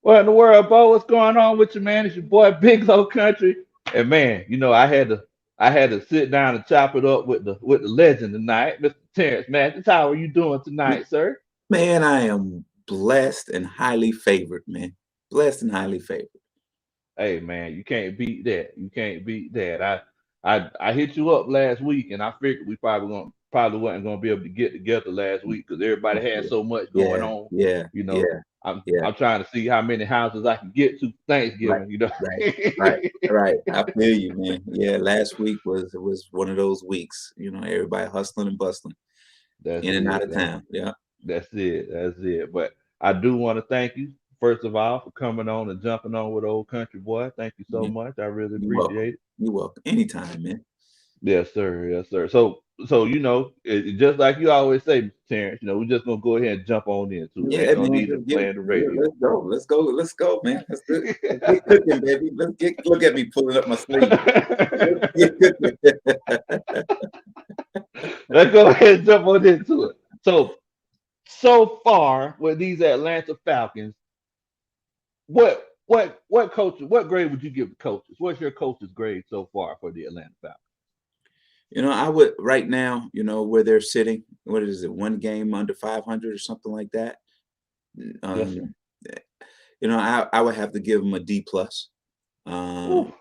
What in the world, Bo? What's going on with you, man? It's your boy Big Low Country. And man, I had to sit down and chop it up with the legend tonight, Mr. Terance Mathis. How are you doing tonight, sir? Man, I am blessed and highly favored, man. Blessed and highly favored. Hey man, you can't beat that. You can't beat that. I hit you up last week and I figured we probably wasn't gonna be able to get together last week because everybody had so much going Yeah, on. yeah, You know, yeah, I'm yeah. I'm trying to see how many houses I can get to for Right, Thanksgiving, you know. right, right, right. I feel you, man. Yeah, last week was one of those weeks. Everybody hustling and bustling, That's in and out it. of town. Yeah, That's it. That's it. But I do want to thank you, first of all, for coming on and jumping on with old country boy. Thank you so yeah. much. I really You're welcome. appreciate it. You're welcome. Anytime, man. Yes, sir. Yes, sir. So just like you always say, Mr. Terrence, we're just gonna go ahead and jump on into it. Yeah, Ain't no man. need to playing the radio. Let's go. Let's go. Let's go, man. Let's get cooking, baby. Look at me pulling up my sleeve. Let's get cooking. Let's go ahead and jump on into it. So far with these Atlanta Falcons, what grade would you give the coaches? What's your coach's grade so far for the Atlanta Falcons? I would right now, where they're sitting, what is it, one game under 500 or something like that. Yes, sir. Um, I would have to give them a D plus. Ooh, Um,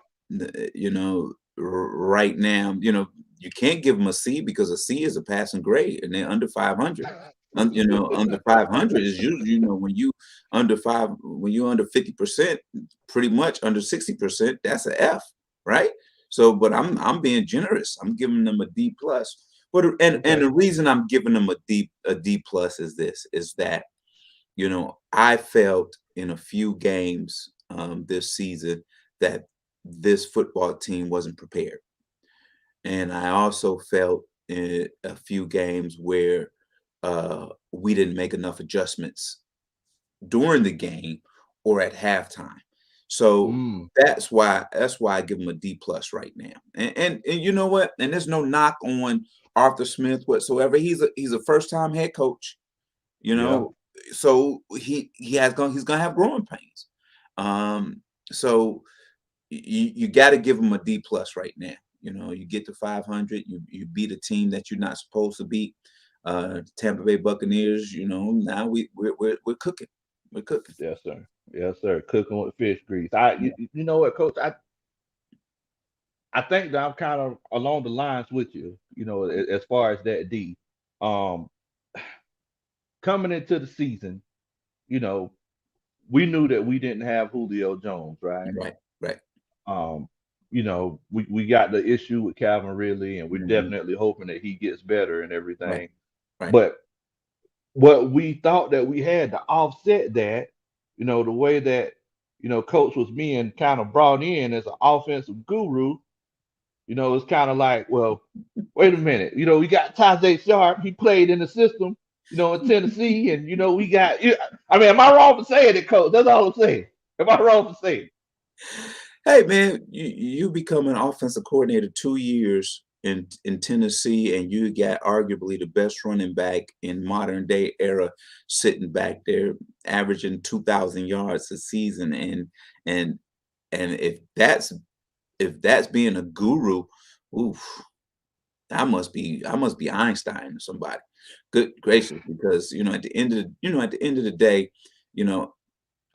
right now, you can't give them a C because a C is a passing grade, and they're under 500. Under 500 is usually, when you under 50%, pretty much under 60%, that's a F, right? So, but I'm being generous. I'm giving them a D plus. But and okay. the reason I'm giving them a D plus is that I felt in a few games this season that this football team wasn't prepared. And I also felt in a few games where we didn't make enough adjustments during the game or at halftime. So Mm, that's why I give him a D plus right now. And you know what? And there's no knock on Arthur Smith whatsoever. He's a first time head coach, you yeah. know, so he's gonna have growing pains. Um, so you got to give him a D plus right now. You get to 500, you beat a team that you're not supposed to beat. Tampa Bay Buccaneers. Now we're cooking. We're cooking. Yes, sir. Yes, sir. Cooking with fish grease. You know what, Coach? I think that I'm kind of along the lines with you. As far as that D, um, coming into the season, you know, we knew that we didn't have Julio Jones, right? Right, right. Um, we got the issue with Calvin Ridley, and we're Mhm. definitely hoping that he gets better and Right, everything. right. But what we thought that we had to offset that, the way that Coach was being kind of brought in as an offensive guru, it's kind of like, well, wait a minute, we got Tajay Sharp, he played in the system, in Tennessee, and we got. I mean, am I wrong for saying it, Coach? That's all I'm saying. Am I wrong for saying it? Hey man, you become an offensive coordinator 2 years in Tennessee, and you got arguably the best running back in modern day era sitting back there, averaging 2,000 yards a season, and and if that's being a guru, oof, I must be Einstein or somebody. Good gracious, because at the end of the day, you know,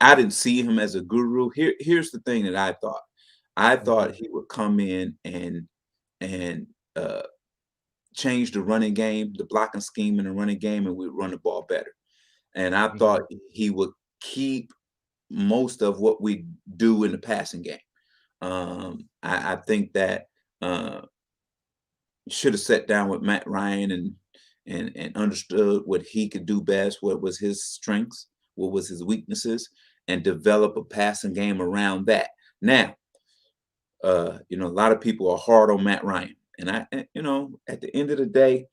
I didn't see him as a guru. Here's the thing that I thought. I Okay. thought he would come in and change the running game, the blocking scheme in the running game, and we'd run the ball better. And I thought Okay. he would keep most of what we do in the passing game. I think that uh, should have sat down with Matt Ryan and understood what he could do best, what was his strengths, what was his weaknesses, and develop a passing game around that. Now, a lot of people are hard on Matt Ryan, at the end of the day,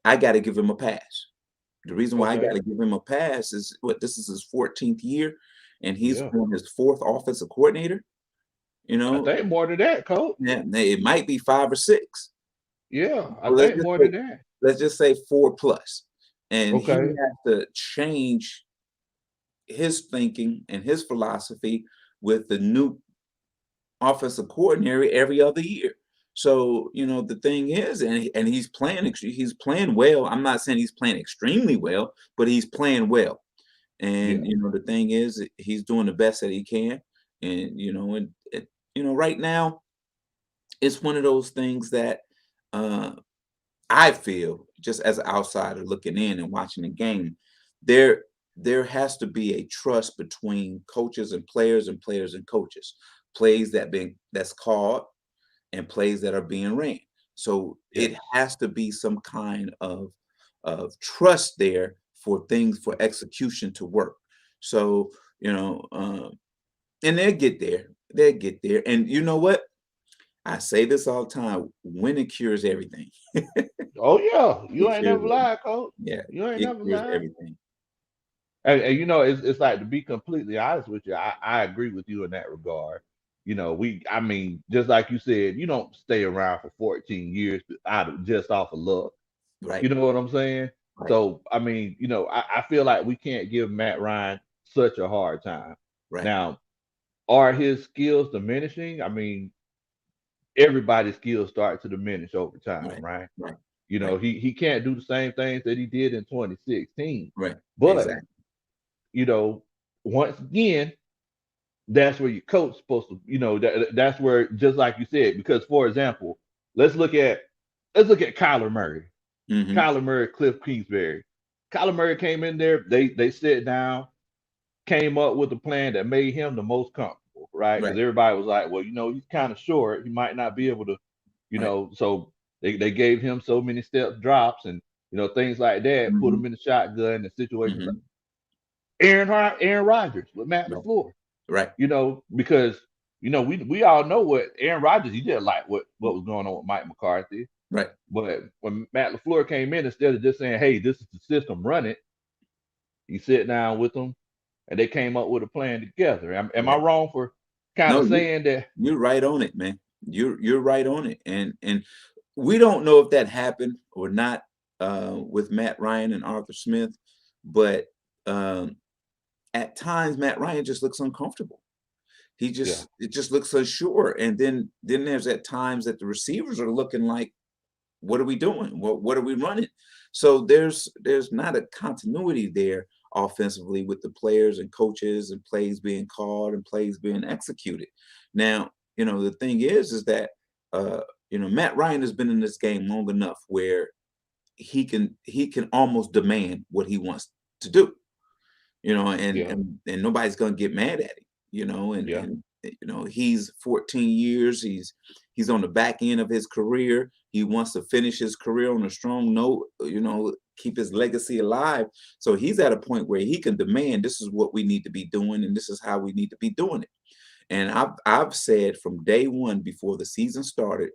I got to give him a pass. The reason why I got Okay. to give him a pass is what this is his 14th year, and he's Yeah. on his fourth offensive coordinator. You I know, think more than that, Coach. it might be 5 or 6. Yeah, I Well, let's think just more say than that. let's just say 4 plus, and he Okay. has to change his thinking and his philosophy with the new offensive coordinator every other year. So, the thing is, and he's playing well. I'm not saying he's playing extremely well, but he's playing well. Yeah. And the thing is, he's doing the best that he can. And right now, it's one of those things that uh, I feel, just as an outsider looking in and watching the game, there there has to be a trust between coaches and players and coaches. Plays that's called and plays that are being ran. So it Yes. has to be some kind of trust there for things for execution to work. So and they'll get there. They'll get there. And you know what? I say this all the time: winning cures everything. Oh yeah. It You ain't cures never everything. lied, coach. Yeah, You ain't it never cures lied. everything. And it's like, to be completely honest with you, I agree with you in that regard. I mean, just like you said, you don't stay around for 14 years out of just off of luck. Right, You know what I'm saying? right, So, I mean, I feel like we can't give Matt Ryan such a hard time. right. Now, are his skills diminishing? I mean, everybody's skills start to diminish over time, Right, right? right, You know, right, he can't do the same things that he did in 2016. right. But, Exactly. you know, once again, that's where your coach supposed to, that's where, just like you said, because for example, let's look at Kyler Murray. Hmm. Kyler Murray, Cliff Kingsbury. Kyler Murray came in there, they sat down, came up with a plan that made him the most comfortable, right? Because Right, everybody was like, well, he's kind of short. He might not be able to, right. so they gave him so many steps drops and things like that, put Hmm. him in the shotgun and situations like Hmm. Aaron Rodgers with Matt Right, LaFleur, right. because we all know what Aaron Rodgers, he didn't like what was going on with Mike McCarthy. Right. But when Matt LaFleur came in, instead of just saying, "Hey, this is the system, run it," he sat down with them and they came up with a plan together. Am I Right. wrong for kind No, of saying that? you're right on it, man. You're right on it. And we don't know if that happened or not with Matt Ryan and Arthur Smith, but um, at times Matt Ryan just looks uncomfortable. Yeah, It just looks unsure. And then there's at times that the receivers are looking like, what are we doing? What are we running? So there's not a continuity there offensively with the players and coaches and plays being called and plays being executed. Now, the thing is that uh, Matt Ryan has been in this game long enough where he can almost demand what he wants to do, yeah, and nobody's gonna get mad at him, yeah. he's 14 years, he's on the back end of his career. He wants to finish his career on a strong note, keep his legacy alive. So he's at a point where he can demand, this is what we need to be doing, and this is how we need to be doing it. And I've said from day one before the season started,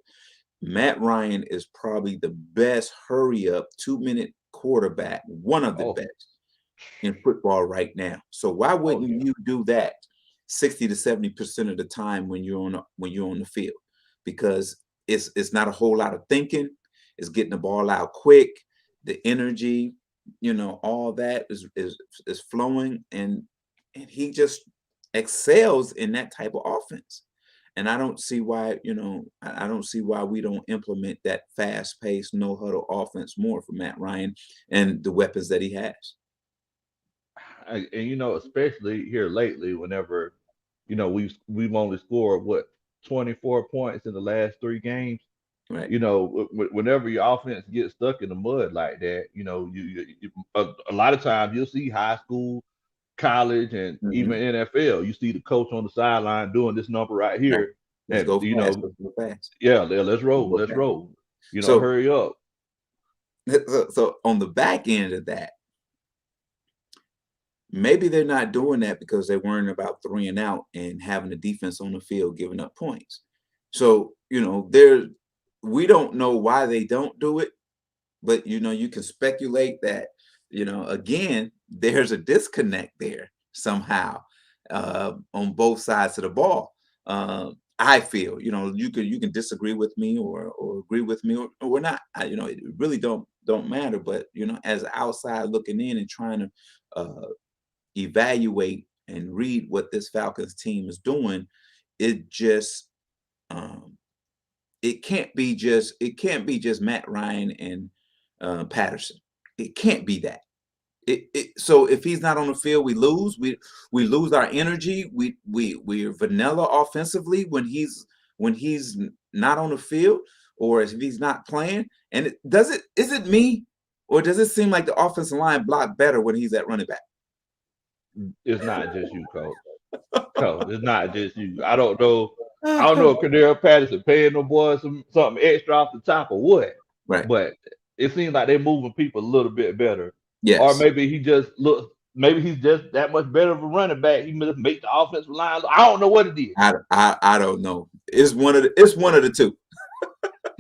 Matt Ryan is probably the best hurry up 2-minute quarterback, one of the Oh, best in football right now. So why oh wouldn't yeah, you do that 60 to 70% of the time when you're on the field? Because it's not a whole lot of thinking. It's getting the ball out quick. The energy, all that is flowing, and he just excels in that type of offense. And I don't see why, I don't see why we don't implement that fast paced, no huddle offense more for Matt Ryan and the weapons that he has. and especially here lately, whenever we've only scored what 24 points in the last 3 games. Right. Whenever your offense gets stuck in the mud like that, a lot of times you'll see high school, college, and even Mhm. NFL. You see the coach on the sideline doing this number right Right. here, Let's and go fast. Let's go fast. yeah, Let's go let's fast. roll. So, Hurry up. so on the back end of that, maybe they're not doing that because they're worrying about 3 and out and having the defense on the field giving up points. So, we don't know why they don't do it, but you can speculate that, again, there's a disconnect there somehow on both sides of the ball. I feel, you can disagree with me or agree with me or not. It really don't matter. But as an outside looking in and trying to evaluate and read what this Falcons team is doing, it just um, it can't be just Matt Ryan and Patterson. It can't be that. So if he's not on the field, we lose. We lose our energy. We're vanilla offensively when he's not on the field, or if he's not playing. And is it me, or does it seem like the offensive line block better when he's at running back? It's not just you, coach. Coach, it's not just you. I don't know. I don't know if Kadero Patterson paying no boys something extra off the top or what, Right. but it seems like they're moving people a little bit better. Or Yes. maybe he just looks. Maybe he's just that much better of a running back. He just make the offensive line. I don't know what it is. I don't know. It's one of the two.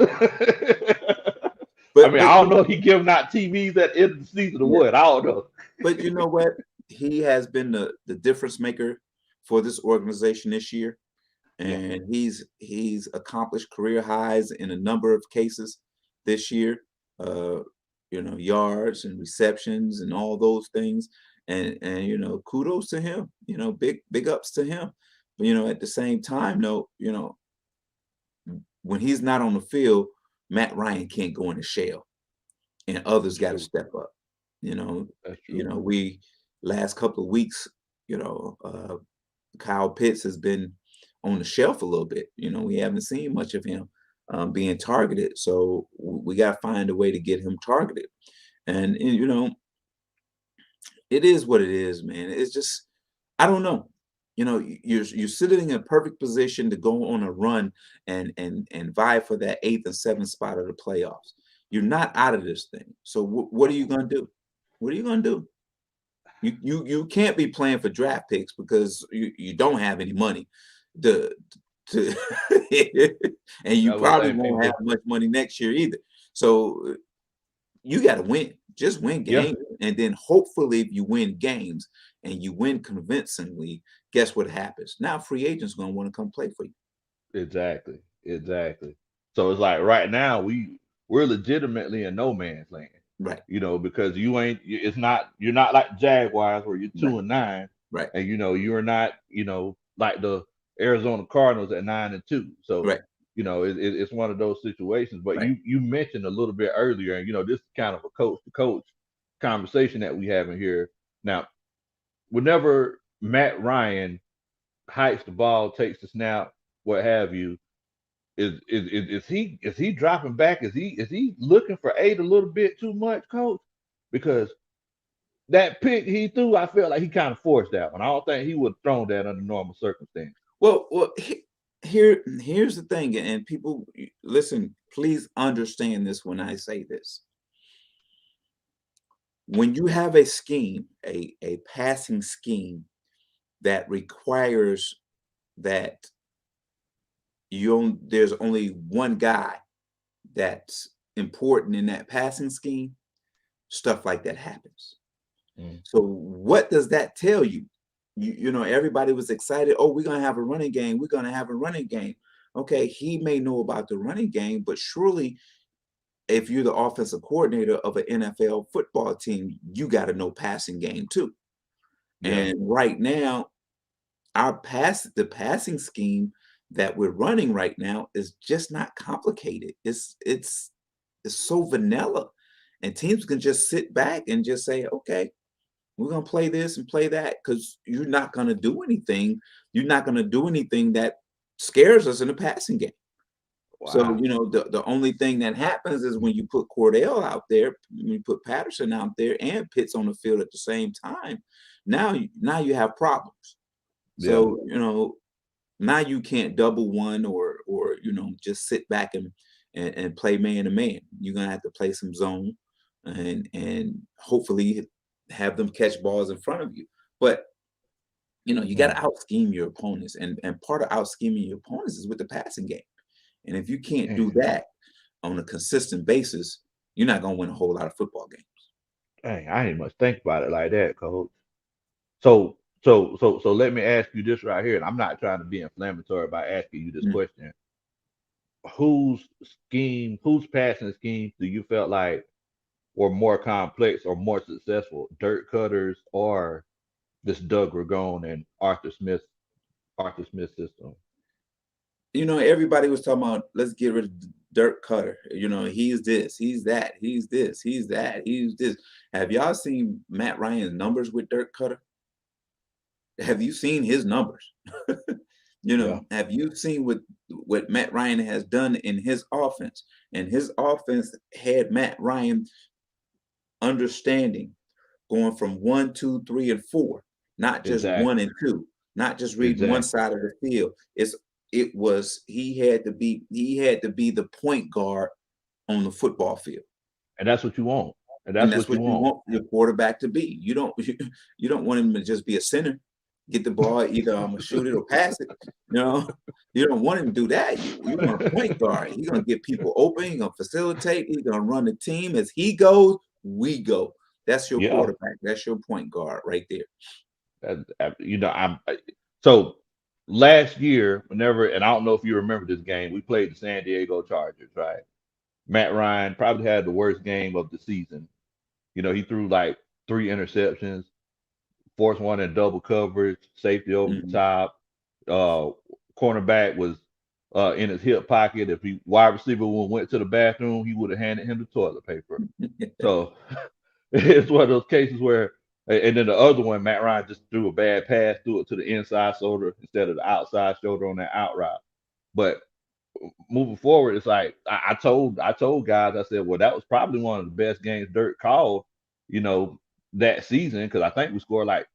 I But mean, I don't know if he giving out TVs at the end of the season or yeah. what. I don't know. But you know what? He has been the difference maker for this organization this year, Yeah, and he's accomplished career highs in a number of cases this year. Uh, yards and receptions and all those things, and kudos to him. Big ups to him. But at the same time, though, when he's not on the field, Matt Ryan can't go in the shell, and others that's got to true. step up. You know, That's true. we last couple of weeks, Kyle Pitts has been on the shelf a little bit. We haven't seen much of him being targeted, so we got to find a way to get him targeted. And it is what it is, man. It's just I don't know. You're sitting in a perfect position to go on a run and vie for that eighth and seventh spot of the playoffs. You're not out of this thing. So what are you gonna do? What are you gonna do? You can't be playing for draft picks because you don't have any money to to and you That's what I probably say. won't have People, much money next year either. So you got to win. Just win yeah, games, and then hopefully, if you win games and you win convincingly, guess what happens? Now, free agents going to want to come play for you. exactly, exactly. So it's like right now we're legitimately in no man's land, Right, because it's not you're not like the Jaguars where you're right, 2-9, right, and you're not like the Arizona Cardinals at 9-2. So right, it's one of those situations. But right. you mentioned a little bit earlier, and this is kind of a coach to coach conversation that we have in here now. Whenever Matt Ryan hikes the ball, takes the snap, what have you, is he dropping back? Is he looking for eight a little bit too much, coach? Because that pick he threw, I felt like he kind of forced that one. I don't think he would have thrown that under normal circumstances. Well, here's the thing, and people listen. Please understand this when I say this. When you have a scheme, a passing scheme that requires that there's only one guy that's important in that passing scheme, stuff like that happens. Mm, So what does that tell you? Everybody was excited. Oh, we're gonna have a running game. We're gonna have a running game. Okay, he may know about the running game, but surely if you're the offensive coordinator of an NFL football team, you got to know passing game too. yeah. And right now, the passing scheme that we're running right now is just not complicated. It's so vanilla, and teams can just sit back and just say, okay, we're gonna play this and play that because you're not gonna do anything. You're not gonna do anything that scares us in the passing game. So, Wow. the only thing that happens is when you put Cordell out there, when you put Patterson out there and Pitts on the field at the same time, now you have problems. Yeah. So, now you can't double one or just sit back and play man to man. You're gonna have to play some zone and hopefully have them catch balls in front of you. But you got Mm, to out scheme your opponents, and part of out scheming your opponents is with the passing game. And if you can't do man, that on a consistent basis, you're not gonna win a whole lot of football games. dang, I didn't much think about it like that, coach. So let me ask you this right here, and I'm not trying to be inflammatory by asking you this Mm. question. Whose passing schemes do you felt like were more complex or more successful, Dirk Cutter's or this Doug Ragone and Arthur Smith system. Everybody was talking about let's get rid of Dirk Cutter. He's this, he's that, he's this, he's that, he's this. Have y'all seen Matt Ryan's numbers with Dirk Cutter? Have you seen his numbers? Yeah, Have you seen what Matt Ryan has done in his offense? And his offense had Matt Ryan understanding going from 1, 2, 3, and 4, not just 1 exactly, and 2, not just reading one exactly. side of the field. He had to be the point guard on the football field. And that's what you want. And And that's that's what you what you want. want your quarterback to be. You don't want him to just be a center, get the ball, either I'm gonna shoot it or pass it. You know, you don't want him to do that. You want a point guard. He's gonna get people open, he's gonna facilitate, he's gonna run the team. As he goes, we go. That's your Yeah. quarterback. That's your point guard right there. So last year, whenever, and I don't know if you remember this game, we played the San Diego Chargers, right? Matt Ryan probably had the worst game of the season. He threw like 3 interceptions, forced one in double coverage, safety over the Mhm. top. Uh, Cornerback was in his hip pocket. If he wide receiver went to the bathroom, he would have handed him the toilet paper. So it's one of those cases where, and then the other one, Matt Ryan just threw a bad pass, threw it to the inside shoulder instead of the outside shoulder on that out route. But moving forward, it's like I told guys, I said, well, that was probably one of the best games Dirk called, you know, that season because I think we scored like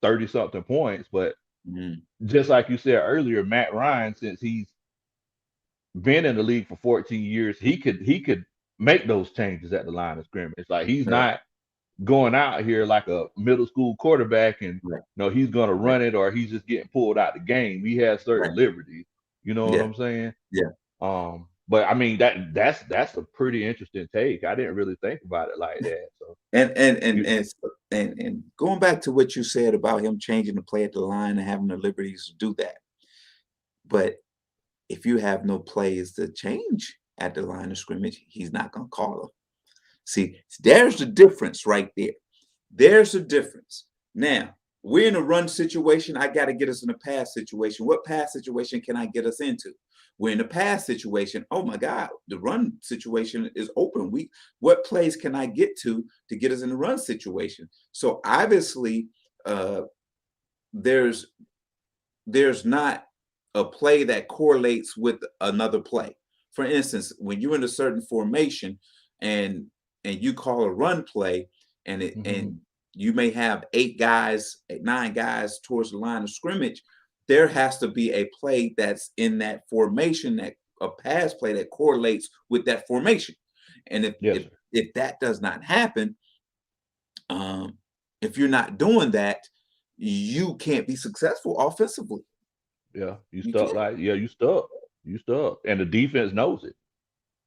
30 something points. But Mhm. just like you said earlier, Matt Ryan, since he's been in the league for 14 years, he could make those changes at the line of scrimmage. Like he's Right, not going out here like a middle school quarterback and right, he's gonna right, run it or he's just getting pulled out the game. He has right. certain liberties. You know what Yeah, I'm saying? yeah. But I mean that's a pretty interesting take. I didn't really think about it like that. So And and and you and and going back to what you said about him changing the play at the line and having the liberties to do that. But if you have no plays to change at the line of scrimmage, he's not going to call them. See, there's the difference right there. There's the difference. Now, we're in a run situation. I got to get us in a pass situation. What pass situation can I get us into? We're in a pass situation. Oh my God, the run situation is open. What plays can I get to get us in the run situation? So obviously, uh, there's there's not a play that correlates with another play. For instance, when you're in a certain formation and you call a run play hmm and you may have 8 guys, 9 guys towards the line of scrimmage, there has to be a play that's in that formation, that a pass play that correlates with that formation. And if yes if sir. if that does not happen, um, if you're not doing that, you can't be successful offensively. Yeah, you You stuck can't. like yeah, you stuck, and the defense knows it.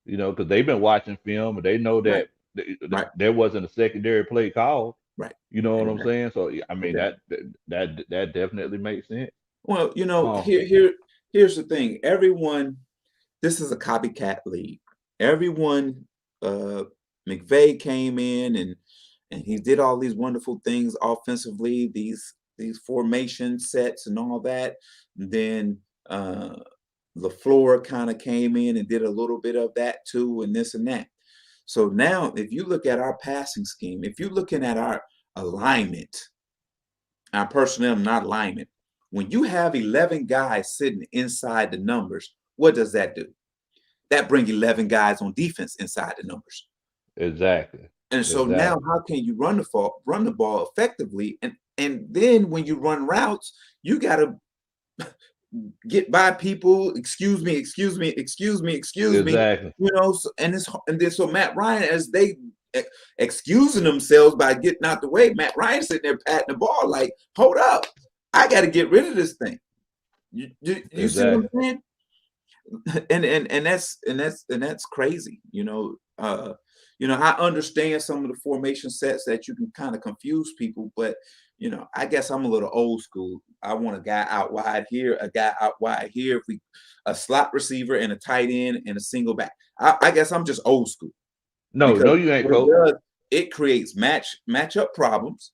Because they've been watching film and they know Right, that right, there wasn't a secondary play called. right. You know what I'm Exactly, saying? So yeah, I mean exactly. that definitely makes sense. Well, Um, here's the thing. Everyone, this is a copycat league. Everyone, uh, McVay came in and he did all these wonderful things offensively, these formation sets and all that. And then LaFleur kind of came in and did a little bit of that too, and this and that. So now, if you look at our passing scheme, if you're looking at our alignment, our personnel, not alignment, when you have 11 guys sitting inside the numbers, what does that do? That brings 11 guys on defense inside the numbers. exactly, And so now, exactly, how can you run the ball effectively? And then when you run routes, you got to get by people. Excuse me, excuse me, excuse me, excuse me. exactly, And then so Matt Ryan, as they excusing themselves by getting out the way, Matt Ryan sitting there patting the ball like, hold up, I got to get rid of this thing. You see what exactly. I'm saying? And that's crazy. I understand some of the formation sets that you can kind of confuse people, but I guess I'm a little old school. I want a guy out wide here, a guy out wide here. If we a slot receiver and a tight end and a single back. I guess I'm just old school No, because no, you ain't, what it coach. does, it creates matchup problems.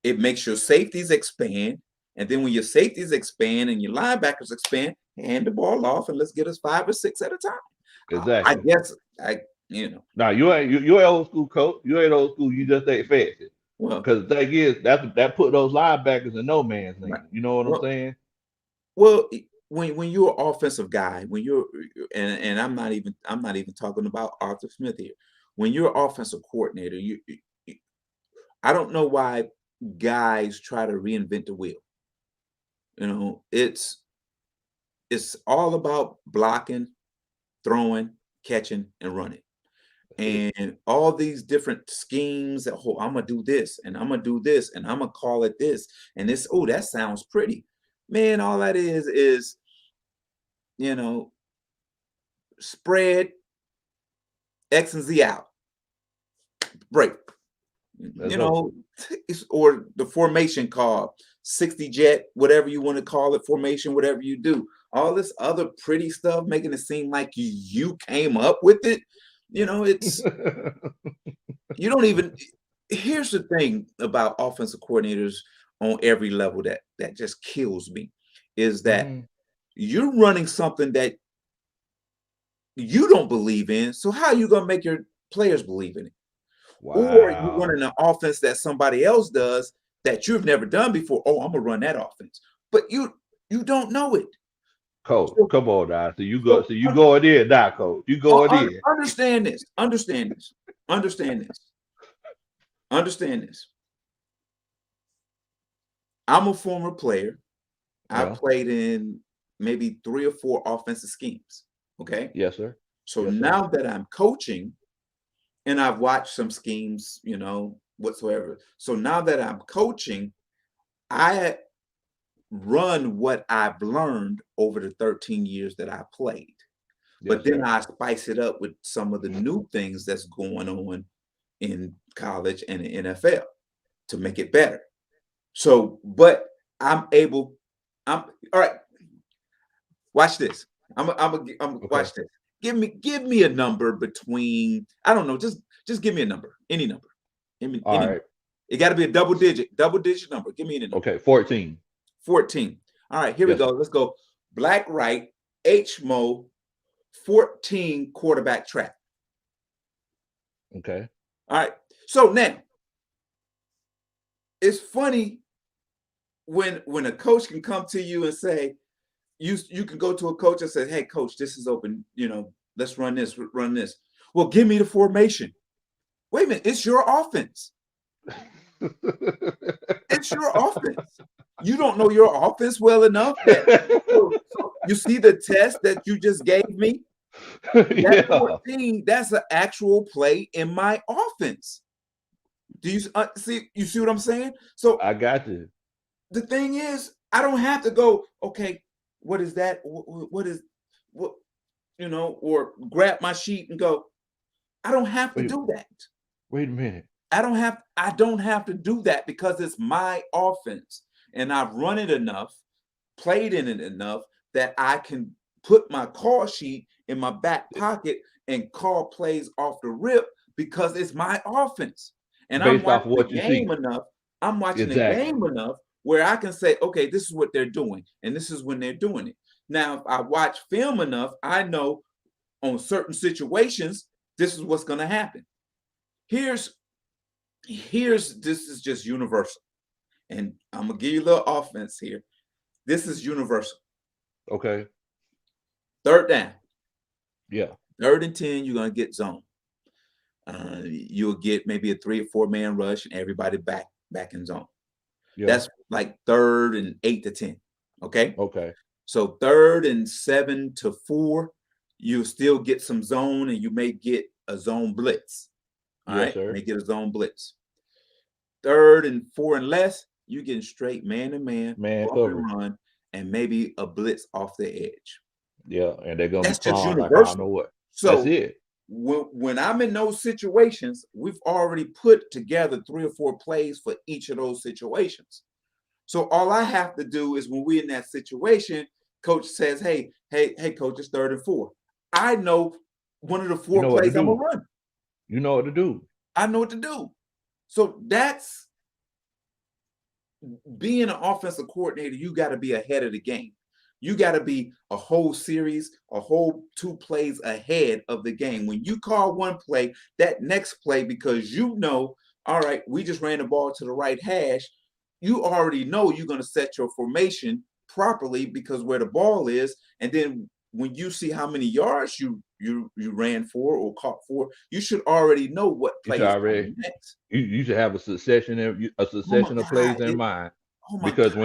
It makes your safeties expand. And then when your safeties expand and your linebackers expand, hand the ball off and let's get us 5 or 6 at a time. I Exactly. guess I. Now you're old school coach. You ain't old school. You just ain't fancy. Well, Because the thing is, that put those linebackers in no man's right. land. You know what I'm Well, saying? well, when you're an offensive guy, when you're and I'm not even talking about Arthur Smith here. When you're an offensive coordinator, I don't know why guys try to reinvent the wheel. It's all about blocking, throwing, catching, and running. That's it. And all these different schemes that I'm gonna do this and I'm gonna do this and I'm gonna call it this and this. Oh, that sounds pretty, man. All that is you know spread X and Z out, break. That's all. Or the formation call, 60 jet, whatever you want to call it, formation, whatever you do. All this other pretty stuff, making it seem like you came up with it. It's you don't even. Here's the thing about offensive coordinators on every level that just kills me, is that Mhm. you're running something that you don't believe in. So how are you gonna make your players believe in it? Or you're Wow. running an offense that somebody else does that you've never done before. Oh, I'm gonna run that offense, but you don't know it. Coach, So, come on now. So you go. so So you going in now, coach. You going in. understand this. Understand this. Understand this. Understand this. I'm a former player. I Yeah. played in maybe 3 or 4 offensive schemes. Okay. Yes, sir. So Yes, sir. now that I'm coaching and I've watched some schemes, whatsoever. So now that I'm coaching, I run what I've learned over the 13 years that I played. Yes, But then sir. I spice it up with some of the new things that's going on in college and the NFL to make it better. So, but I'm able, I'm all right. Watch this. I'm Okay. watch this. Give me a number between, I don't know, just give me a number, any number, All any number. right. It got to be a double digit number. Give me any number. Okay. 14. 14. All right, here we Yes, go. sir. Let's go. Black right, HMO, 14 quarterback trap. Okay. All right. So now it's funny when a coach can come to you and say, you can go to a coach and say, hey, coach, this is open. Let's run this, run this. Well, give me the formation. Wait a minute, it's your offense. It's your offense. You don't know your offense well enough that so you see the test that you just gave me? That Yeah. 14, that's an actual play in my offense. Do you see? You see what I'm saying? So I got you. the thing is, I don't have to go, okay, what is that? What is what or grab my sheet and go. I don't have to Wait. do that. Wait a minute. I don't have to do that because it's my offense. And I've run it enough, played in it enough that I can put my call sheet in my back pocket and call plays off the rip because it's my offense. And I'm Based off of watching the what you game see. enough. I'm watching the Exactly. game enough where I can say, okay, this is what they're doing, and this is when they're doing it. Now, if I watch film enough, I know on certain situations, this is what's going to happen. Here's this is just universal. And I'm gonna give you a little offense here. This is universal. Okay. Third down, Yeah. 3rd and 10, you're gonna get zone. You'll get maybe a 3 or 4 man rush, and everybody back in zone. Yeah. That's like 3rd and 8 to 10. Okay, Okay. so 3rd and 7 to 4, you still get some zone, and you may get a zone blitz. All Yes, right, sir. may get a zone blitz. 3rd and 4 and less, you getting straight man to man, Man bump and coverage. run, and maybe a blitz off the edge. Yeah. And they're gonna be That's just clawing like I don't universal. know what. That's So it. when I'm in those situations, we've already put together 3 or 4 plays for each of those situations. So all I have to do is when we're in that situation, coach says, hey, coach, it's 3rd and 4. I know one of the You four know what to plays I'm gonna do. run. You know what to do. I know what to do. So that's being an offensive coordinator, you got to be ahead of the game. You got to be a whole series, a whole 2 plays ahead of the game. When you call one play, that next play, because you know, all right, we just ran the ball to the right hash, you already know you're going to set your formation properly because where the ball is, and then when you see how many yards you ran for or caught for, you should already know what You play should is already coming next. you should have a Oh my succession of God! plays in mind Oh my because God!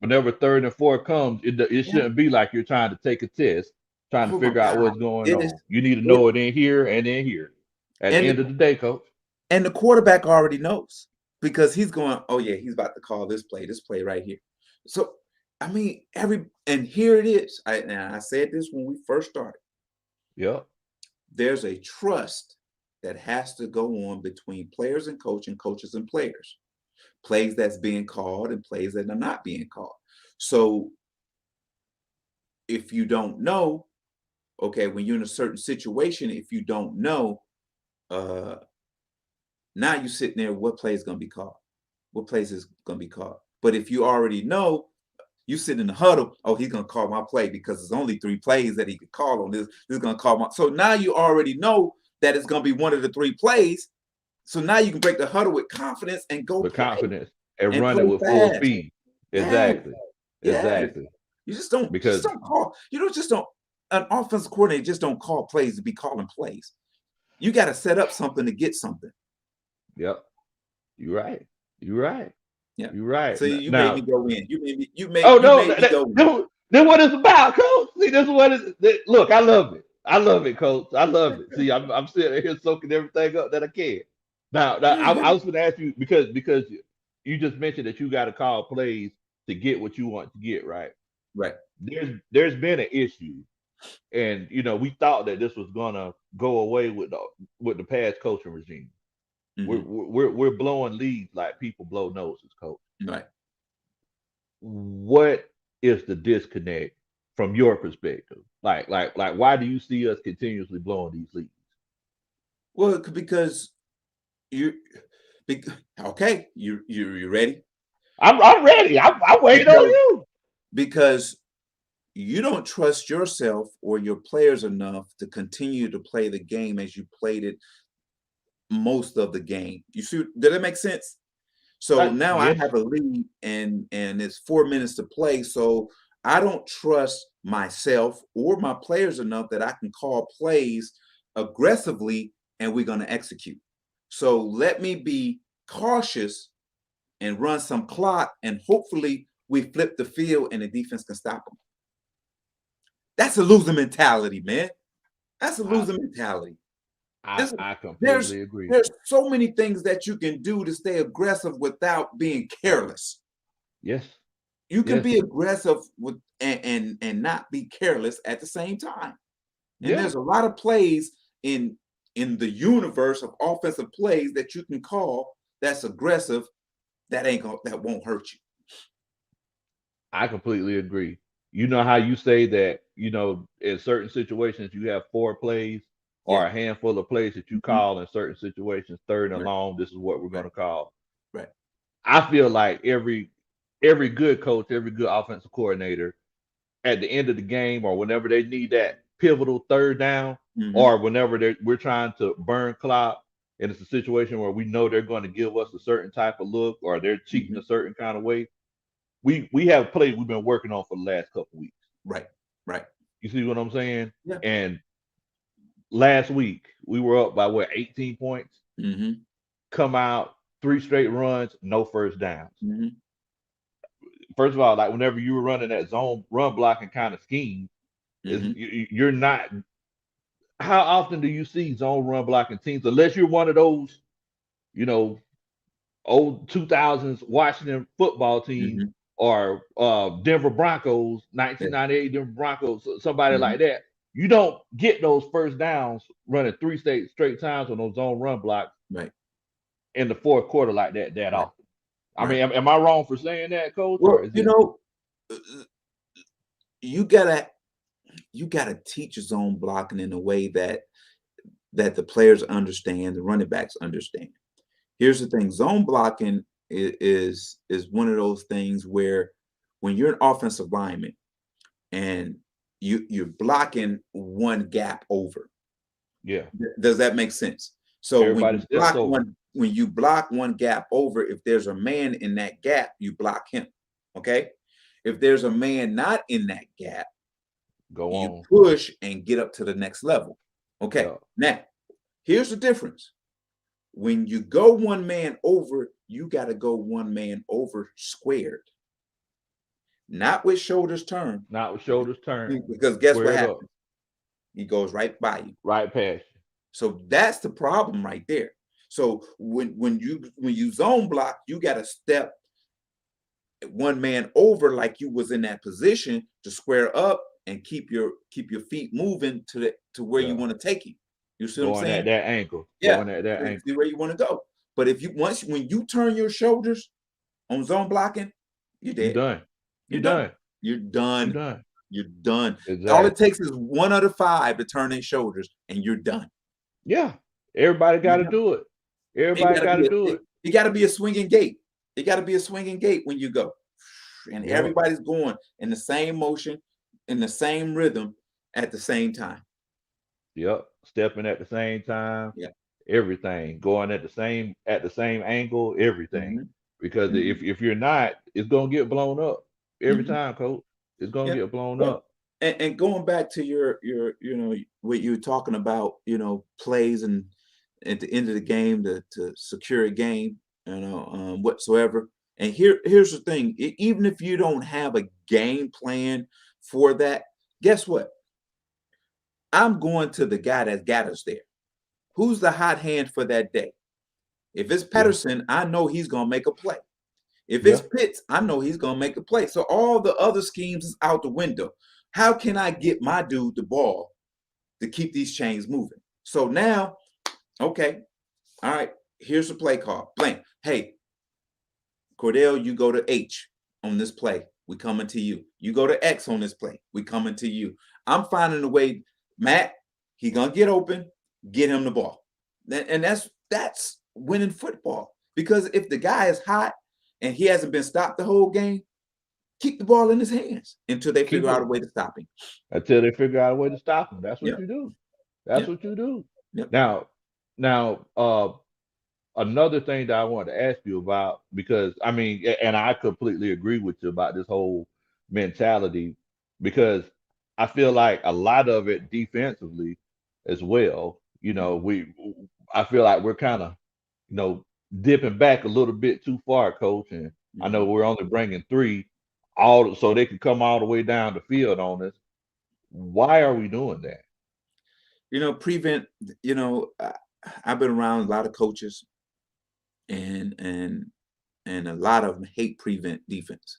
whenever third and fourth comes, it Yeah. shouldn't be like you're trying to take a test, trying to Oh my figure out God! what's going It is. on. You need to It, know it in here and in here. At the and end of the day, coach. and the quarterback already knows because he's going. Oh yeah, he's about to call this play right here. So I mean, and here it is. I said this when we first started. Yep. There's a trust that has to go on between players and coach and coaches and players. Plays that's being called and plays that are not being called. So if you don't know, okay, when you're in a certain situation, if you don't know, uh, now you're sitting there, what play is going to be called? What plays is going to be called? But if you already know, you sit in the huddle, oh, he's going to call my play because there's only 3 plays that he could call on this. This is going to call my. So now you already know that it's going to be one of the 3 plays. So now you can break the huddle with confidence and go With play confidence and and run it play with full fast. speed. Yes, Exactly. yes. Exactly. You just Because don't call. You don't just don't. An offensive coordinator just don't call plays to be calling plays. You got to set up something to get something. yep, you're right. You're right. Yeah. You're right. So you made me Now, go in. oh You no, made me go in. that's what it's about, coach. See, this is what look, I love it. I love it, coach. I love it. See, I'm sitting here soaking everything up that I can. Now I was going to ask you because you just mentioned that you got to call plays to get what you want to get, right? Right. There's been an issue, and we thought that this was gonna go away with the past coaching regime. Hmm. We're blowing leads like people blow noses, coach. Right. What is the disconnect from your perspective? Like why do you see us continuously blowing these leads? Well, because you, okay, you ready? I'm ready. I'm waiting on Because you. because you don't trust yourself or your players enough to continue to play the game as you played it most of the game. You see, did that make sense? So now I Yes, have a lead and it's 4 minutes to play. So I don't trust myself or my players enough that I can call plays aggressively and we're going to execute. So let me be cautious and run some clock and hopefully we flip the field and the defense can stop them. That's a losing mentality, man. That's a I losing mentality. I This, I there's completely agree. there's so many things that you can do to stay aggressive without being careless. Yes, You can yes, be aggressive with and not be careless at the same time. And yeah. there's a lot of plays in the universe of offensive plays that you can call that's aggressive that won't hurt you. I completely agree. You know how you say that, in certain situations you have 4 plays Yeah. or a handful of plays that you Mhm. call in certain situations, third and Right. long, this is what we're Right. gonna call. Right. I feel like every good coach, every good offensive coordinator, at the end of the game or whenever they need that pivotal third down, Hmm. or whenever we're trying to burn clock, and it's a situation where we know they're going to give us a certain type of look or they're cheating Hmm. a certain kind of way, we have plays we've been working on for the last couple weeks. Right. Right. You see what I'm saying? Yeah. And last week we were up by what, 18 points. Hmm. Come out 3 straight runs, no first downs. Hmm. First of all, like whenever you were running that zone run blocking kind of scheme, is Hmm. you're not. How often do you see zone run blocking teams, unless you're one of those, you know, old 2000s Washington football teams Hmm. or Denver Broncos, Yeah. 1998 Denver Broncos, somebody Hmm. like that. You don't get those first downs running 3 straight times on those zone run blocks Right. in the fourth quarter like that Right. often. I Right. mean, am I wrong for saying that, coach, or Well, is it uh, you gotta you gotta teach zone blocking in a way that the players understand, the running backs understand. Here's the thing: zone blocking. is one of those things where when you're an offensive lineman and you're blocking one gap over. Yeah. Does that make sense? So Everybody steps over. when you block one gap over, if there's a man in that gap, you block him. Okay. If there's a man not in that gap, Go you on. push and get up to the next level. Okay. Yeah. Now, here's the difference. When you go one man over, you got to go one man over squared, not with shoulders turned. Not with shoulders turned. Because guess what Squared up. happens? He goes right by you. Right past you. So that's the problem right there. So when you zone block, you got to step one man over like you was in that position to square up and keep your feet moving to where you Yeah. want to take him. You see what I'm Going at saying? that ankle. Yeah, Going at that ankle. see where you want to go. But if you when you turn your shoulders on zone blocking, you're You dead. done. You're You done. done. You're You done. done. You're done. Exactly. All it takes is 1 out of 5 to turn their shoulders, and you're done. Yeah. Everybody got You're to done. do it. It Everybody gotta got to be do it. it got to be a swinging gait. It got to be a swinging gait when you go, and Yep. everybody's going in the same motion, in the same rhythm at the same time. Yep. Stepping at the same time. Yeah. Everything. Going at the same angle. Everything. Hmm. Because Hmm. if you're not, it's gonna get blown up every Hmm. time, coach. It's gonna Yeah. get blown Yeah. up. And going back to your what you were talking about, plays and at the end of the game to secure a game, whatsoever. And here's the thing: even if you don't have a game plan for that, guess what? I'm going to the guy that got us there. Who's the hot hand for that day? If it's Yeah. Pedersen, I know he's gonna make a play. If it's Yeah. Pitts, I know he's gonna make a play. So all the other schemes is out the window. How can I get my dude the ball to keep these chains moving? So now, okay, all right, here's the play call. Blank. Hey, Cordell, you go to H on this play. We coming to you. You go to X on this play. We coming to you. I'm finding a way, Matt. He gonna get open. Get him the ball, and that's winning football. Because if the guy is hot and he hasn't been stopped the whole game, keep the ball in his hands until they Keep figure out it a way to stop him. until they figure out a way to stop him. That's what Yep. you do. That's Yep. what you do. Yep. Now, now, another thing that I wanted to ask you about, because I mean, and I completely agree with you about this whole mentality, because I feel like a lot of it defensively as well. I feel like we're kind of, you know, dipping back a little bit too far, coach. And I know Mhm. we're only bringing three all so they can come all the way down the field on us. Why are we doing that? Prevent. I've been around a lot of coaches, and a lot of them hate prevent defense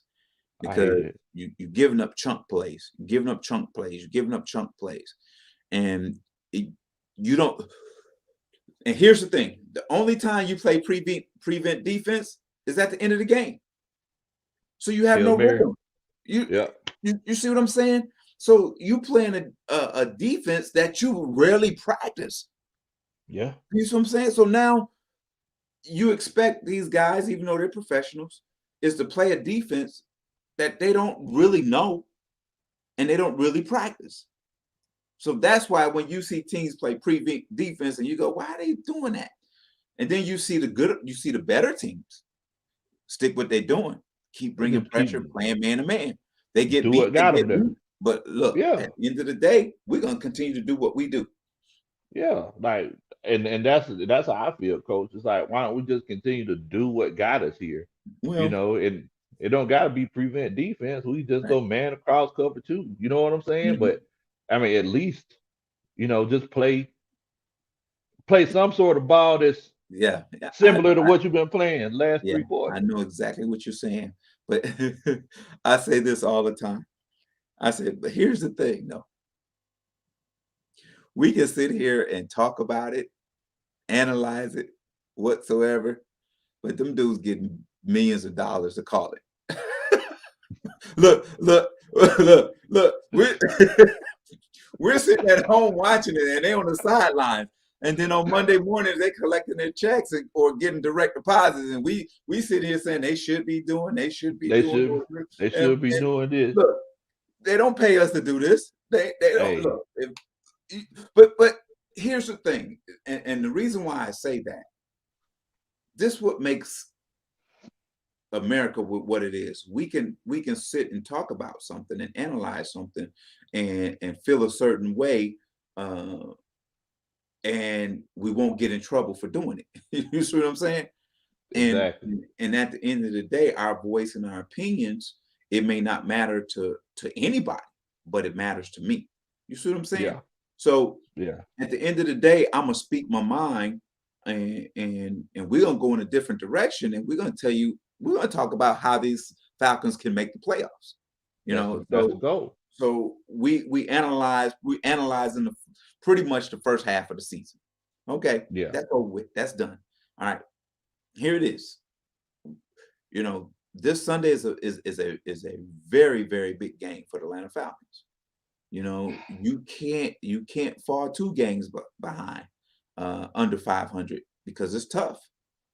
I hate because it. you're giving up chunk plays, you're giving up chunk plays, you're giving up chunk plays, and it, you don't. And here's the thing: the only time you play prevent defense is at the end of the game, so you have Hail no Mary. rhythm. You Yeah. you see what I'm saying? So you playing a defense that you rarely practice. Yeah. You see what I'm saying? So now you expect these guys, even though they're professionals, is to play a defense that they don't really know and they don't really practice. So that's why when you see teams play prevent defense and you go, why are they doing that? And then you see the better teams stick what they're doing, keep They bringing just keep pressure, playing man to man. They get do beat, what they got them get there. beat. But look, Yeah. at the end of the day, we're gonna continue to do what we do. Yeah. Like, and that's how I feel, coach. It's like, why don't we just continue to do what got us here? Well, And it don't gotta be prevent defense. We just right. go man across cover two. You know what I'm saying? Mhm. But I mean, at least, just play some sort of ball that's Yeah, yeah, similar to what you've been playing last yeah, three I quarters. know exactly what you're saying. But I say this all the time. I said, but here's the thing, though. We can sit here and talk about it, analyze it, whatsoever, but them dudes getting millions of dollars to call it. Look, look. We're sitting at home watching it, and they on the sidelines. And then on Monday morning, they collecting their checks or getting direct deposits, and we sit here saying they should be doing, they should be They doing. should they And, should be and doing this. look, they don't pay us to do this. They don't Hey, look. But here's the thing, and the reason why I say that, this what makes America what it is. We can sit and talk about something and analyze something and feel a certain way, uh, and we won't get in trouble for doing it. You see what I'm saying? And exactly. and at the end of the day, our voice and our opinions, it may not matter to anybody, but it matters to me. You see what I'm saying? Yeah, So yeah, at the end of the day, I'm gonna speak my mind, and we're gonna go in a different direction, and we're gonna talk about how these Falcons can make the playoffs. You know, that's the goal. so we analyze in the pretty much the first half of the season. Okay, Yeah, that's over with. That's done. All right, here it is. This Sunday is a very, very big game for the Atlanta Falcons. You can't fall two games behind, under 500, because it's tough.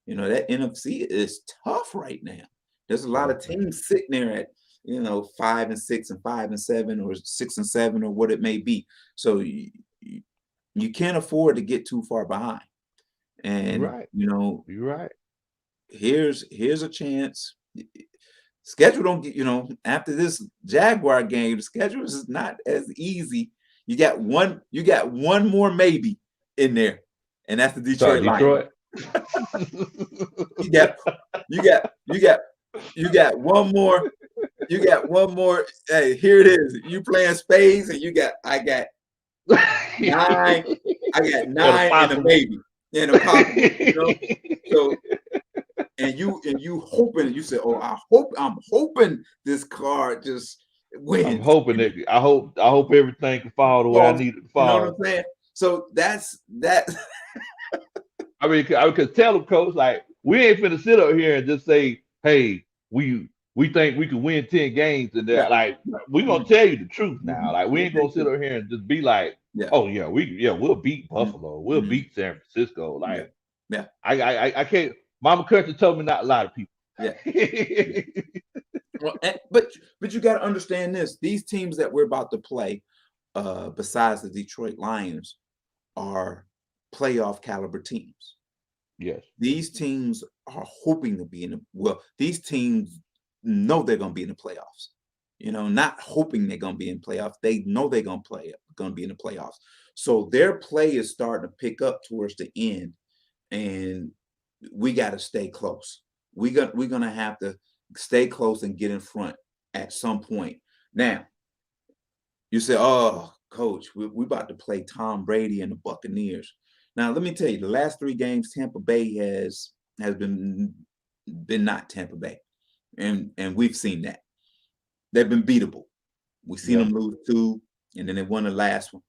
That NFC is tough right now. There's a lot tough of man. teams sitting there at 5-6 and 5-7 or 6-7 or what it may be. So you can't afford to get too far behind. You're And right. You're right. here's a chance. Schedule don't get, after this Jaguar game, the schedule is not as easy. You got one more maybe in there, and that's the Start Detroit Lions. Detroit. You got you got you got you got one more. You got one more. Hey, here it is. You playing spades, and I got nine. I got And a nine and a possible. maybe and a possible. So and you hoping, you say, oh, I'm hoping this card just I'm wins. hoping that I hope everything can fall the way I Falls, need it to you know what I'm fall. saying? So that's that. I mean, I could tell them, coach, like we ain't finna sit up here and just say, "Hey, we think we can win 10 games," and Yeah. that like Yeah. we gonna Mhm. tell you the truth now. Mhm. Like we ain't gonna sit up here and just be like, Yeah. "Oh yeah, we'll beat Mhm. Buffalo, we'll Mhm. beat San Francisco." Yeah. Like Yeah. I can't. Mama Country told me not to lie to people. Yeah. Yeah. Well, but you got to understand this. These teams that we're about to play, besides the Detroit Lions, are playoff caliber teams. Yes, These teams are hoping to be these teams know they're going to be in the playoffs. Not hoping they're going to be in playoffs. They know they're going to be in the playoffs. So their play is starting to pick up towards the end, and we got to stay close. We're going to have to stay close and get in front at some point. Now, you say, "Oh, coach, we about to play Tom Brady and the Buccaneers." Now, let me tell you, the last three games, Tampa Bay has been not Tampa Bay, and we've seen that they've been beatable. We've seen yeah. them lose two, and then they won the last one.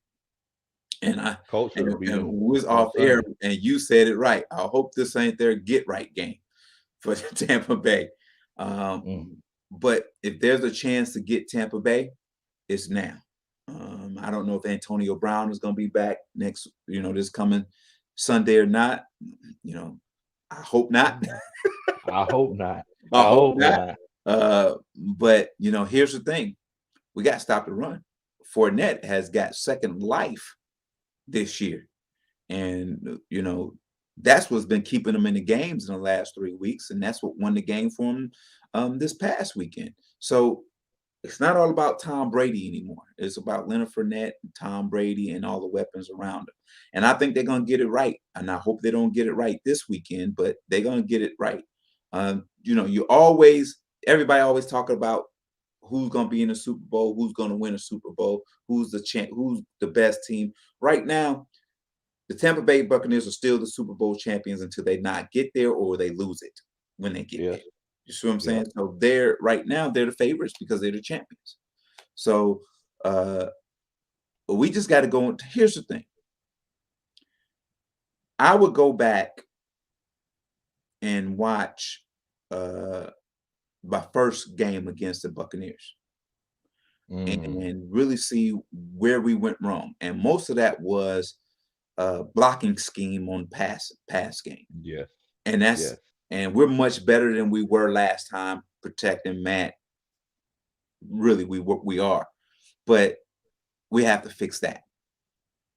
And I Coach should have beat and them we was on off air, Sunday. and you said it right. I hope this ain't their get right game for Tampa Bay. Um, Mm. but if there's a chance to get Tampa Bay, it's now. I don't know if Antonio Brown is going to be back this coming Sunday or not. You know, I hope not. I hope not. I I hope hope not. not. But here's the thing: we got to stop the run. Fournette has got second life this year, and that's what's been keeping him in the games in the last 3 weeks, and that's what won the game for him this past weekend. So it's not all about Tom Brady anymore. It's about Leonard Fournette, and Tom Brady, and all the weapons around him. And I think they're going to get it right. And I hope they don't get it right this weekend, but they're going to get it right. Everybody always talk about who's going to be in the Super Bowl, who's going to win a Super Bowl, who's the best team. Right now, the Tampa Bay Buccaneers are still the Super Bowl champions until they not get there or they lose it when they get Yes. there. You see what I'm Yeah. saying? So right now they're the favorites because they're the champions. So we just got to go. Here's the thing. I would go back and watch my first game against the Buccaneers Mm. and really see where we went wrong. And most of that was blocking scheme on pass game, Yes. and that's Yes. and we're much better than we were last time protecting Matt. Really, we are, but we have to fix that.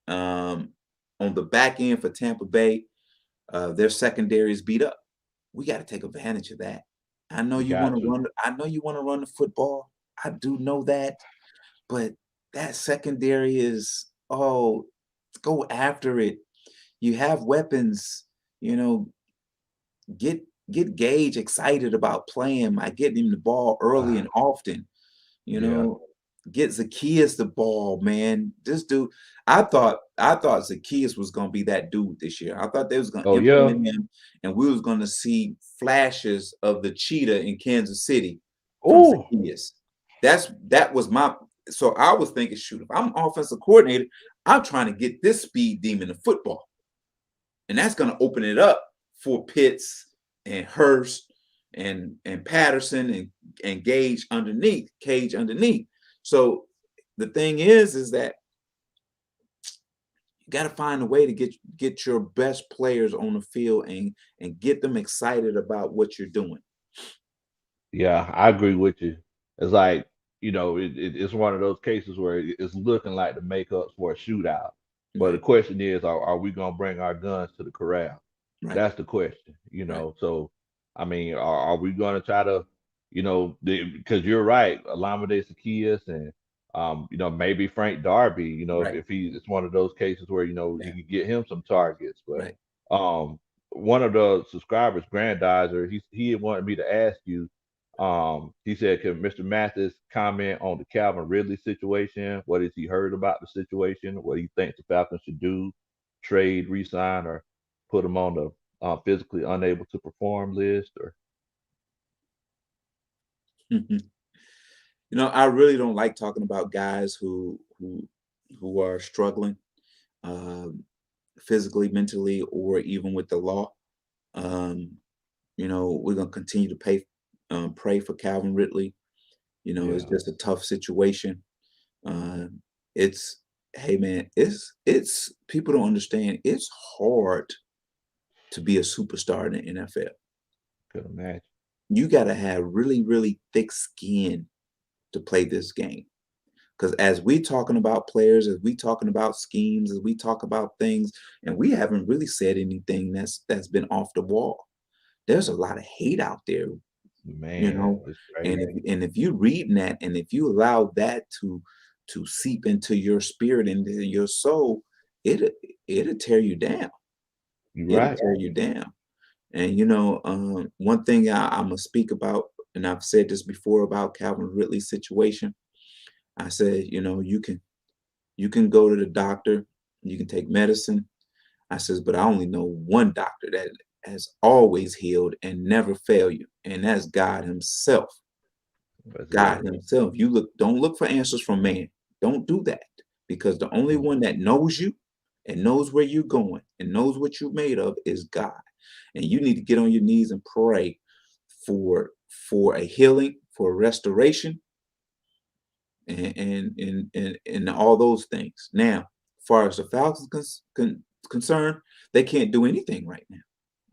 Um, on the back end for Tampa Bay, their secondary is beat up. We got to take advantage of that. I know We you want got to to. run. I know you want to run the football. I do know that, but that secondary is go after it. You have weapons. You know, get get Gage excited about playing by getting him the ball early and often. You Yeah. know, get Zacchaeus the ball, man. This dude, I thought Zacchaeus was gonna be that dude this year. I thought they was gonna Oh yeah. implement him, and we was gonna see flashes of the cheetah in Kansas City from Oh, Zacchaeus. That was my so I was thinking, shoot, if I'm offensive coordinator, I'm trying to get this speed demon in football. And that's gonna open it up for Pitts and Hurst and Patterson and Cage underneath. So the thing is that you got to find a way to get your best players on the field and get them excited about what you're doing. yeah, I agree with you. It's like, it's one of those cases where it's looking like the makeups for a shootout. But the Right, question is, are we gonna bring our guns to the corral? right, That's the question, right, So, I mean, are we gonna try to, because you're right, Alameda Zacchaeus and maybe Frank Darby, right. if it's one of those cases where, you Yeah, can get him some targets. But right. one of the subscribers, Grandizer, he wanted me to ask you. He said, "Can Mr. Mathis comment on the Calvin Ridley situation? What has he heard about the situation? What he thinks the Falcons should do? Trade, resign, or put him on the physically unable to perform list?" Or I really don't like talking about guys who are struggling um, physically, mentally, or even with the law. Um, we're gonna continue to pray for Calvin Ridley. It's yeah, just a tough situation. Um, it's hey man, it's people don't understand. It's hard to be a superstar in the NFL. could imagine. You got to have really, really thick skin to play this game. Because as we talking about players, as we talking about schemes, as we talk about things, and we haven't really said anything that's been off the wall. There's a lot of hate out there, you Man, know. it's And crazy. if you reading that, and if you allow that to seep into your spirit and into your soul, it it'll tear you down. You're It'll right. tear you down. And one thing I'm gonna speak about, and I've said this before about Calvin Ridley's situation. I said, you can go to the doctor, you can take medicine. I says, but I only know one doctor that has always healed and never failed you, and that's God Himself. That's God it. Himself. Don't look for answers from man. Don't do that because the only Mm, one that knows you and knows where you're going and knows what you're made of is God. And you need to get on your knees and pray for a healing, for a restoration, and all those things. Now, as far as the Falcons concerned, they can't do anything right now.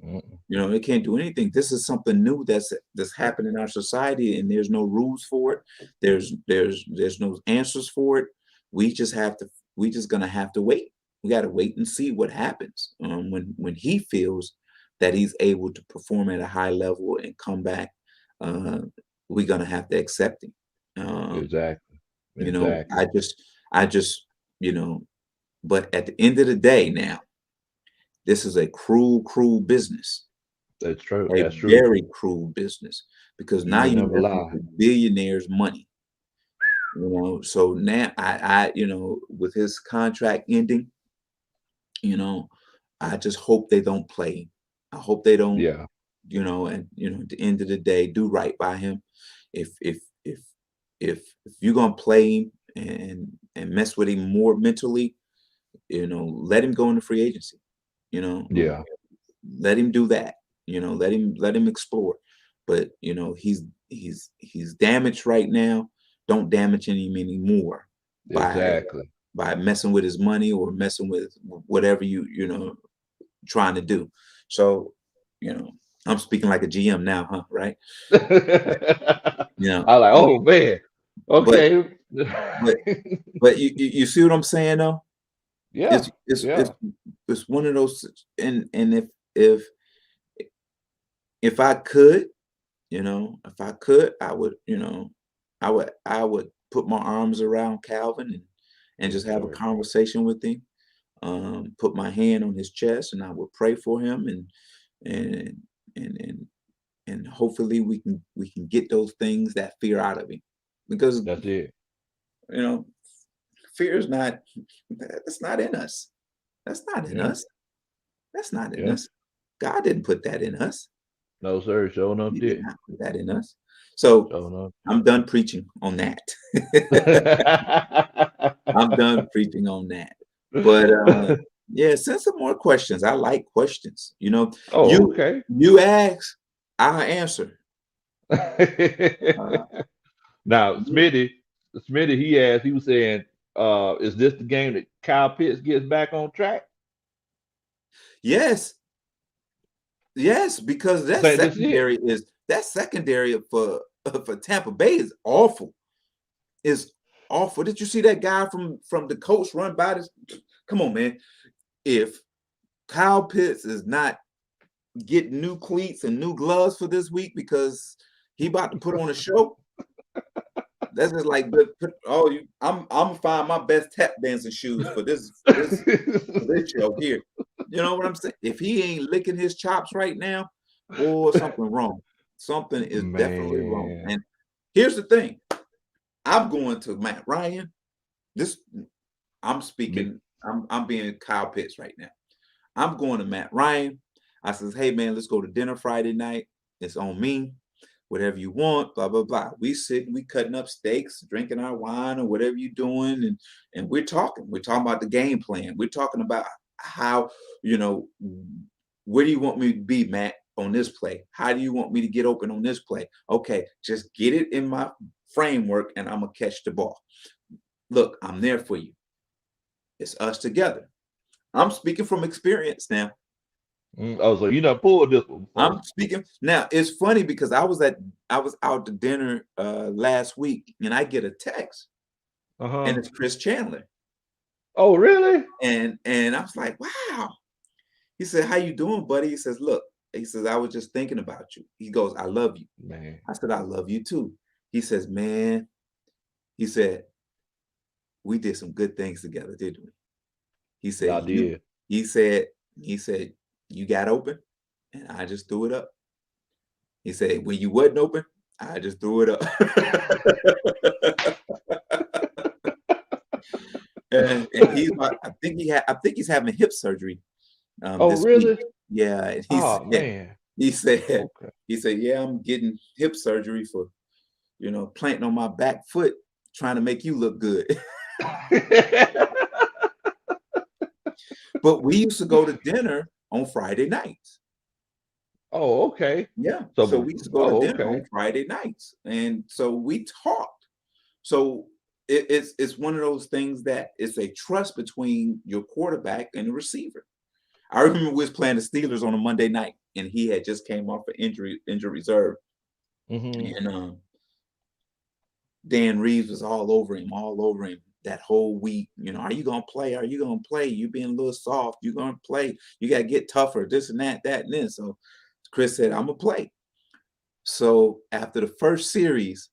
mm, They can't do anything. This is something new that's happened in our society, and there's no rules for it. There's no answers for it. We just have to. We just gonna have to wait. We got to wait and see what happens when he feels that he's able to perform at a high level and come back. Uh, we're gonna have to accept him. Um, exactly. I Exactly. just, you know, but at the end of the day, now this is a cruel business, That's true. a That's true. very cruel business, because You now can you're never messing lie. with billionaires' money. So now with his contract ending, you know, I just hope they don't play. I hope they don't, Yeah. and at the end of the day, do right by him. If if if if you're gonna play him and mess with him more mentally, let him go into free agency. You know, Yeah. let him do that. Let him explore. But he's damaged right now. Don't damage him anymore by Exactly. by messing with his money or messing with whatever you know trying to do. So, you know, I'm speaking like a GM now, huh? Right? You know, I like, oh man. but Okay. but but you see what I'm saying though? Yeah, It's it's it's yeah. it's one of those, and if if I could, you know, if I could, I would, you know, I would put my arms around Calvin and Yes, just have a sir. conversation with him, put my hand on his chest, and I would pray for him, and and and and hopefully we can get those things, that fear out of him, because That's it. you know fear is not, that's not in us. That's not in Yeah, us. That's not in yeah. us. God didn't put that in us. No, sir. Sure enough He did did. not put that in us. So Sure enough I'm did. done preaching on that. I'm done preaching on that. But yeah, send some more questions. I like questions. You know, Oh, you okay. you ask, I answer. Uh, Now, you- Smitty, he asked, he was saying, is this the game that Kyle Pitts gets back on track? yes, yes, because I think this is it. that secondary for for Tampa Bay is awful. Is awful. Did you see that guy from the coach run by this? Come on, man. If Kyle Pitts is not getting new cleats and new gloves for this week because he about to put on a show, that's just like oh, I'm gonna find my best tap dancing shoes for this show here. You know what I'm saying? If he ain't licking his chops right now, boy, something wrong. Something is definitely wrong. Man. And here's the thing: I'm going to Matt Ryan. This I'm Me. speaking. I'm being Kyle Pitts right now. I'm going to Matt Ryan. I says, hey man, let's go to dinner Friday night. It's on me. Whatever you want, blah blah blah. We sitting, we cutting up steaks, drinking our wine or whatever you're doing, and we're talking. We're talking about the game plan. We're talking about how, you know, where do you want me to be, Matt, on this play? How do you want me to get open on this play? Okay, just get it in my framework and I'm gonna catch the ball. Look, I'm there for you. It's us together. I'm speaking from experience now. Oh, so you done pulled this one before. I'm speaking now. It's funny because I was out to dinner last week and I get a text and Uh-huh. it's Chris Chandler. Oh, really? And I was like, wow. He said, how you doing, buddy? He says, look, he says, I was just thinking about you. He goes, I love you. Man, I said, I love you too. He says, man, he said, we did some good things together, didn't we? He said, y'all did. he said, he said, you got open and I just threw it up. He said, when you wasn't open, I just threw it up. And I think he's having hip surgery Oh, this week. really? Yeah, and Oh, man. he said Okay. he said, yeah, I'm getting hip surgery for, planting on my back foot, trying to make you look good. But we used to go to dinner on Friday nights. Oh, okay. Yeah. So, So we used to go to oh, dinner okay. on Friday nights. And so we talked. So it's one of those things that it's a trust between your quarterback and the receiver. I remember we was playing the Steelers on a Monday night, and he had just came off an injury reserve, Hmm. and Dan Reeves was all over him that whole week. Are you gonna play? Are you gonna play? You being a little soft. You gonna play? You gotta get tougher. This and that, and this. So Chris said, "I'm gonna play." So after the first series,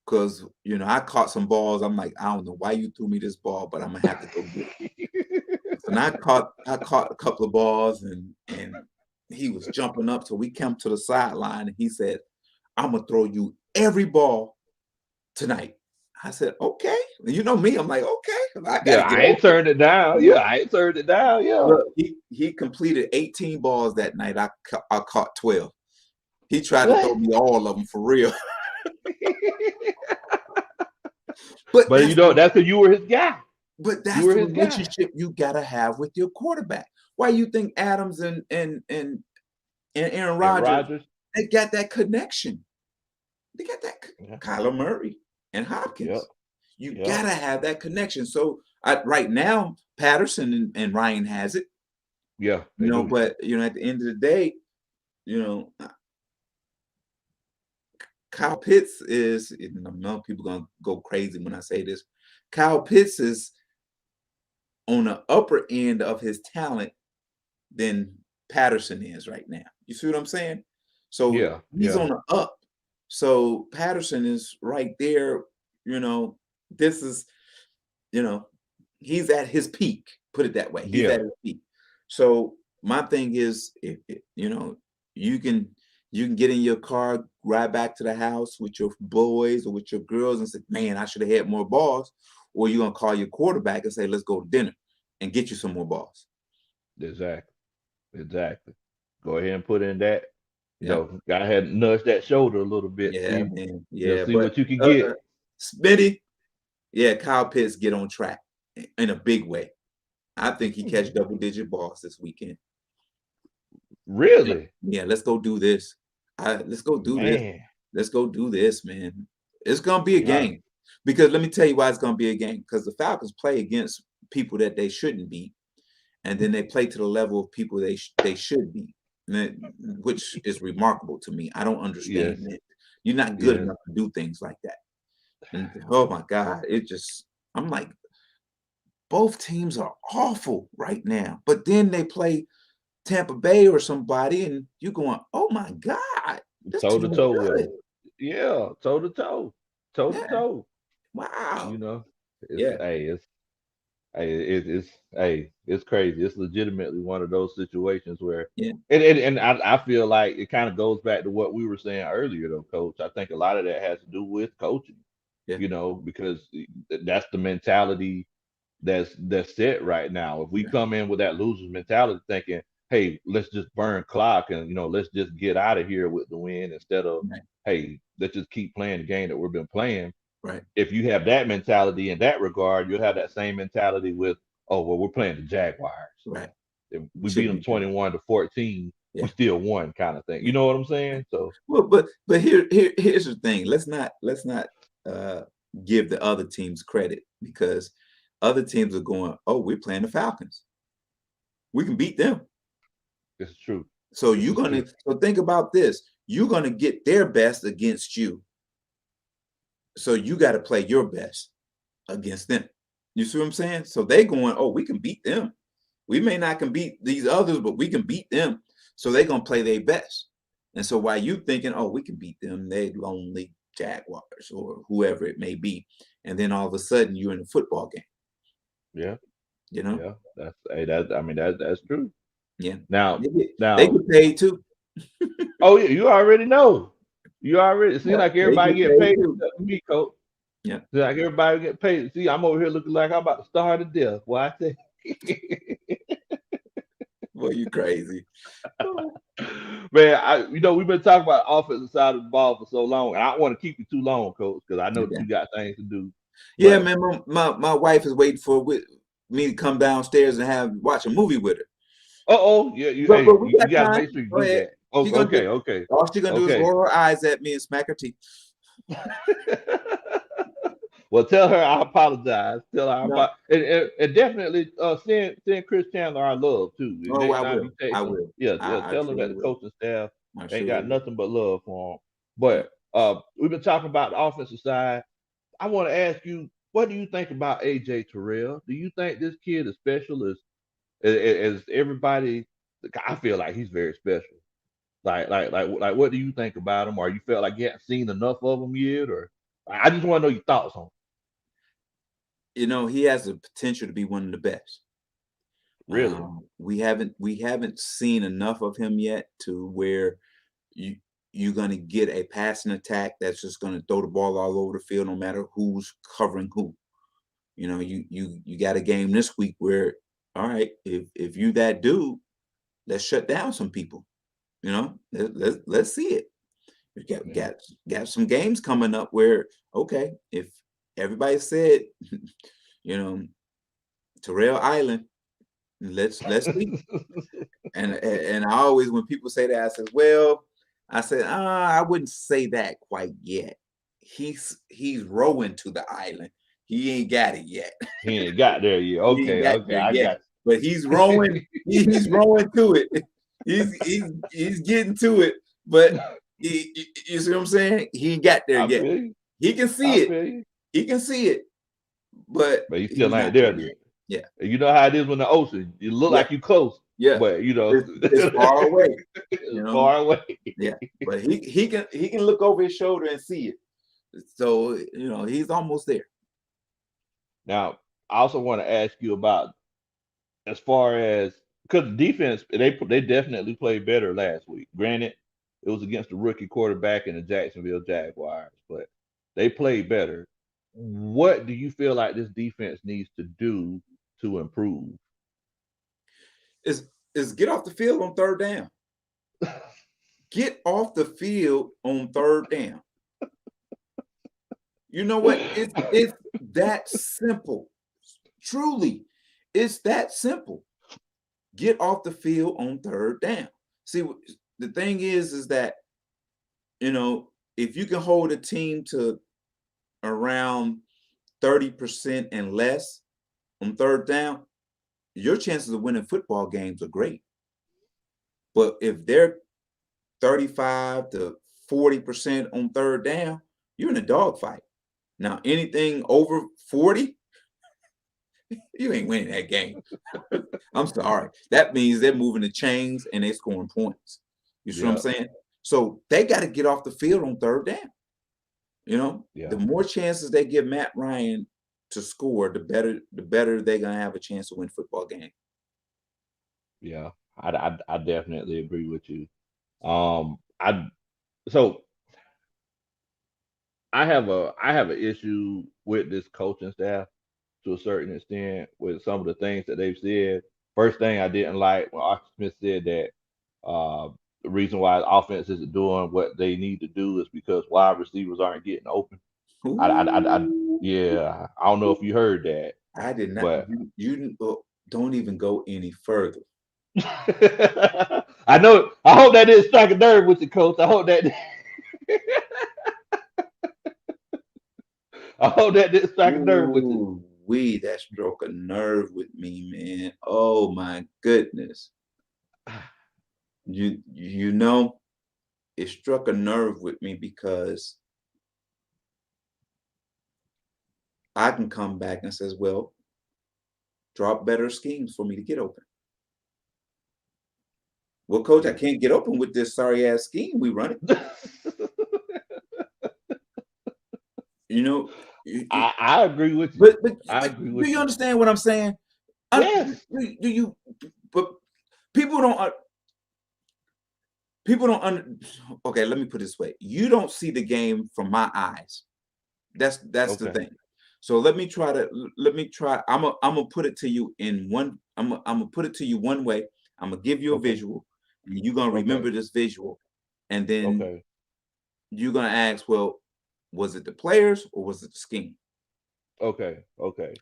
because I caught some balls, I'm like, I don't know why you threw me this ball, but I'm gonna have to go get it. And I caught a couple of balls, and he was jumping up. So we came to the sideline, and he said, "I'm gonna throw you every ball tonight." I said, "Okay." You know me, I'm like, "Okay, I got Yeah, to get I ain't open." turned it down. Yeah, I ain't turned it down. Yeah. Look, he completed 18 balls that night. I caught 12. He tried to throw What? me all of them for real. But But that's because you were his guy. You that's were the his guy. relationship you gotta have with your quarterback. Why you think Adams and Aaron And Rodgers, Rogers. they got that connection? They got that Yeah. Kyler Murray and Yep. Hopkins. You Yep. gotta have that connection. So right now, Patterson and Ryan has it, Yeah, they do. but at the end of the day, you know, Kyle Pitts is, and I know people gonna go crazy when I say this. Kyle Pitts is on the upper end of his talent than Patterson is right now. You see what I'm saying? So Yeah, he's yeah, on the up. So Patterson is right there. You know, this is, you know, he's at his peak. Put it that way. He's yeah. at his peak. So my thing is, if you can get in your car, ride back to the house with your boys or with your girls, and say, "Man, I should have had more balls," or you're gonna call your quarterback and say, "Let's go to dinner and get you some more balls." Exactly. Exactly. Go ahead and put in that. Yeah. Gotta have nudge that shoulder a little bit. Yeah, See, man. Yeah, see but what you can uh, get. Smitty, yeah, Kyle Pitts get on track in a big way. I think he catch Mhm. double-digit balls this weekend. Yeah, Really, yeah, let's go do this. Let's go do this. man. Let's go do this, man. It's gonna be a Yeah, game because let me tell you why it's gonna be a game. Because the Falcons play against people that they shouldn't beat, and then they play to the level of people they should beat, which is remarkable to me. I don't yes, understand that. You're not good yes. enough to do things like that. And oh my God, I'm like, both teams are awful right now. But then they play Tampa Bay or somebody, and you're going, oh my God, this Toe to team is toe with good. them. Yeah, toe to toe, toe to Yeah. toe. You Wow. know, it's Yeah. hey, it's hey, it's crazy. It's legitimately one of those situations where, Yeah. and I feel like it kind of goes back to what we were saying earlier, though, Coach. I think a lot of that has to do with coaching. Yeah. Because that's the mentality that's set right now. If we Right. come in with that loser's mentality, thinking, "Hey, let's just burn clock and let's just get out of here with the win," instead of, Right. "Hey, let's just keep playing the game that we've been playing." Right. If you have that mentality in that regard, you'll have that same mentality with, "Oh, well, we're playing the Jaguars. Right. If We we beat should them be good. 21-14, we Yeah. still won," kind of thing. You Yeah. know what I'm saying? So Well, but here's the thing. Let's not uh give the other teams credit because other teams are going, oh, we're playing the Falcons. We can beat them. this is true. So This you're is gonna true. so think about this. You're gonna get their best against you. So you got to play your best against them. You see what I'm saying? So they going, oh, we can beat them. We may not can beat these others, but we can beat them. So they're gonna play their best. And so while you thinking, oh, we can beat them, they lonely Jaguars or whoever it may be, and then all of a sudden you're in a football game. Yeah, You know? yeah. That I mean that's true. Yeah. Now They now get paid too. oh yeah, you already know. You already it seems Yeah, like they everybody get get paid paid too. except for me, Coach. Yeah. Seems like everybody get paid. See, I'm over here looking like I'm about to starve to death. Why I say Well, you crazy. Oh, man, we've been talking about the offensive side of the ball for so long, and I don't want to keep you too long, Coach, because I know that okay. you got things to do. Yeah, But man. My wife is waiting for me to come downstairs and have watch a movie with her. oh, yeah, you But hey, we you got got to time. make sure you Go do ahead. that. Oh, She gonna do okay, okay, all she gonna do is okay. roll her eyes at me and smack her teeth. Well, tell her I apologize. Tell her No, and definitely send Chris Chandler our love too. oh, Next I time you will. I text him, will. yeah, yeah, I tell him that surely the will. coaching staff I ain't got surely will. nothing but love for him. Yeah. But we've been talking about the offensive side. I want to ask you, what do you think about AJ Terrell? Do you think this kid is special as everybody? I feel like he's very special. Like, what do you think about him? Or you felt like you hadn't seen enough of him yet? Or I just want to know your thoughts on him. He has the potential to be one of the best. Really? We haven't seen enough of him yet to where you you're gonna get a passing attack that's just gonna throw the ball all over the field no matter who's covering who. You got a game this week where, all right, if you that dude, let's shut down some people. Let's see it. We got Yeah. got got some games coming up where, okay, if everybody said, you know, Terrell Island, let's see. And I always, when people say that, I said, well, I wouldn't say that quite yet. He's rowing to the island. he ain't got it yet. He ain't got there yet. He ain't Okay, got okay, there I yet. got But he's you. rowing. He's rowing to it. He's getting to it. But you see what I'm saying? He ain't got there I yet. feel you. He can see I it. feel you. He can see it. But But he he's still not ain't there there yet. yet. Yeah. And you know how it is when the ocean. You look Yeah. like you close, Yeah. but It's far away. You it's know. far away. Yeah. But he can look over his shoulder and see it. So he's almost there. Now, I also want to ask you about as far as because defense they definitely played better last week. Granted, it was against the rookie quarterback in the Jacksonville Jaguars, but they played better. What do you feel like this defense needs to do to improve? Is get off the field on third down. Get off the field on third down. You know what? It's that simple. Truly, it's that simple. Get off the field on third down. See, the thing is that if you can hold a team to around 30% and less on third down, your chances of winning football games are great. But if they're 35 to 40% on third down, you're in a dogfight. Now, anything over 40, you ain't winning that game. I'm sorry. That means they're moving the chains and they're scoring points. You see what I'm Yeah, saying? So they got to get off the field on third down. The yeah, more chances they give Matt Ryan to score, the better they're gonna have a chance to win football game. yeah. I definitely agree with you. I so I have an issue with this coaching staff to a certain extent with some of the things that they've said. First thing I didn't like when Arthur Smith said that the reason why the offense isn't doing what they need to do is because wide receivers aren't getting open. I Ooh, yeah, I don't know if you heard that, I did not. but Don't even go any further. I know. I hope that didn't strike a nerve with you, coach. I hope that didn't strike a nerve with you. Ooh, that struck a nerve with me, man. Oh my goodness. You know, it struck a nerve with me because I can come back and says, well, drop better schemes for me to get open. Well, coach, I Yeah. can't get open with this sorry ass scheme we running. You know, I agree with you. but I agree do with you you. understand what I'm saying? Yes. Do you? But people don't. People don't. Okay, let me put it this way. You don't see the game from my eyes. That's the Okay. thing. So let me try. I'm gonna put it to you in one. I'm gonna put it to you one way. I'm gonna give you a Okay. visual, and you're gonna remember Okay. this visual, and then Okay. you're gonna ask, well, was it the players or was it the scheme? Okay. Okay.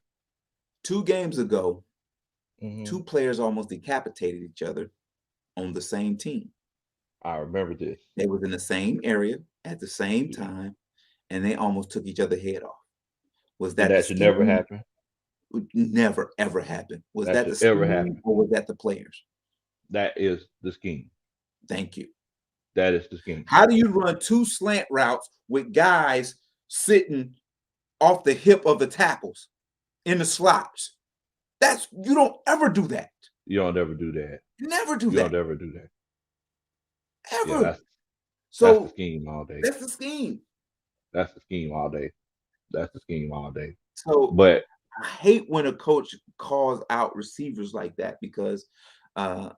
2 games ago, Hmm. 2 players almost decapitated each other on the same team. I remember this. They was in the same area at the same Yeah. time, and they almost took each other head off. Was And that the that should never scheme? happen. Never ever happened. Was That that should the ever scheme happen. or was that the players? That is the scheme. Thank you. That is the scheme. How do you run 2 slant routes with guys sitting off the hip of the tackles in the slots? You don't ever do that. You don't ever do that. Never do You don't that. ever do that. Yeah, Ever. that's the So scheme all day. that's the scheme. That's the scheme all day. That's the scheme all day. So But I hate when a coach calls out receivers like that because uh,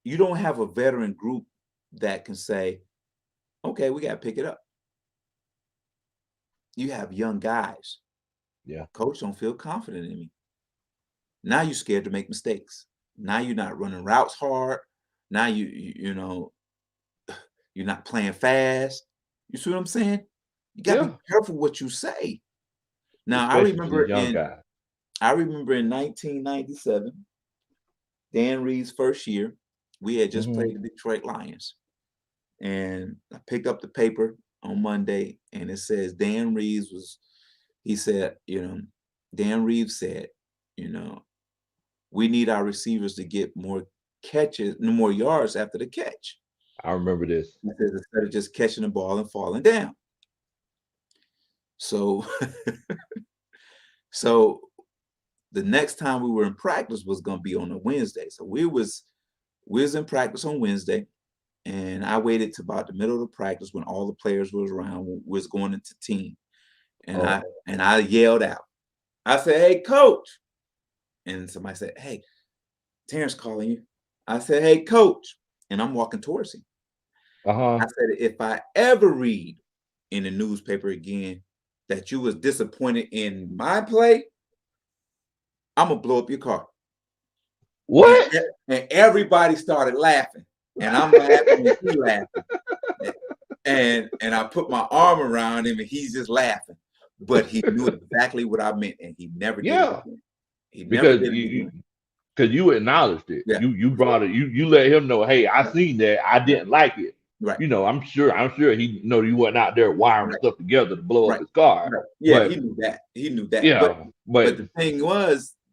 you don't have a veteran group that can say, okay, we got to pick it up. You have young guys. yeah, Coach don't feel confident in me. Now you're scared to make mistakes. Now you're not running routes hard. Now you're not playing fast. You see what I'm saying? You got to be yeah, careful what you say. Now especially to these young guys. I remember in 1997, Dan Reed's first year, we had just Hmm. played the Detroit Lions. And I picked up the paper on Monday and it says Dan Reeves was He said, Dan Reeves said, you know, we need our receivers to get more catches, no more yards after the catch. I remember this. He says instead of just catching the ball and falling down. So, so the next time we were in practice was going to be on a Wednesday. So we was in practice on Wednesday, and I waited to about the middle of the practice when all the players was around, was going into team, and I Oh, and I yelled out. I said, "Hey, coach!" And somebody said, "Hey, Terance calling you." I said, "Hey, coach," and I'm walking towards him. I uh-huh. said, "If I ever read in the newspaper again that you was disappointed in my play, I'm gonna blow up your car." And, What? and everybody started laughing, and I'm laughing and he laughing, and I put my arm around him and he's just laughing, but he knew exactly what I meant, and he never did it Yeah, again. He never because did it you again. because you acknowledged it. Yeah, You brought it. You let him know, hey, I right, seen that. I right, didn't like it. right, I'm sure he know you wasn't out there wiring right, stuff together to blow up right, his car. right. Yeah, he But knew that. He knew that. But yeah, but but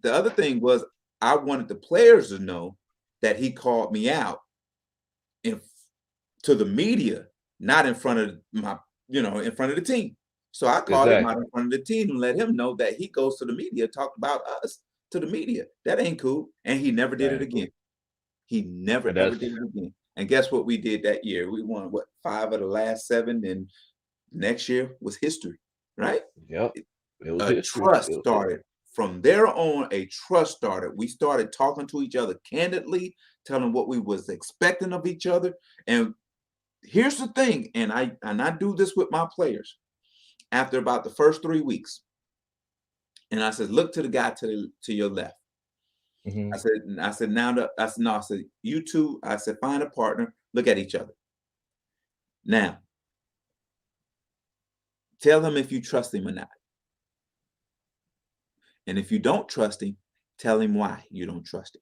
the other thing was, I wanted the players to know that he called me out in to the media, not in front of in front of the team. So I called him out exactly. in front of the team and let him know that he goes to the media, talked about us to the media. That ain't cool. And he never did That it ain't again. cool. He never And ever that's did it again. And guess what we did that year? We won what, 5 of the last 7, and next year was history, right? yep. It was A history. trust started. From there on, a trust started. We started talking to each other candidly, telling what we was expecting of each other. And here's the thing, and I do this with my players after about the first 3 weeks. And I said, look to the guy to your left. Hmm. I said, now I said, no, I said, you two, I said, find a partner, look at each other. Now, tell him if you trust him or not. And if you don't trust him, tell him why you don't trust him.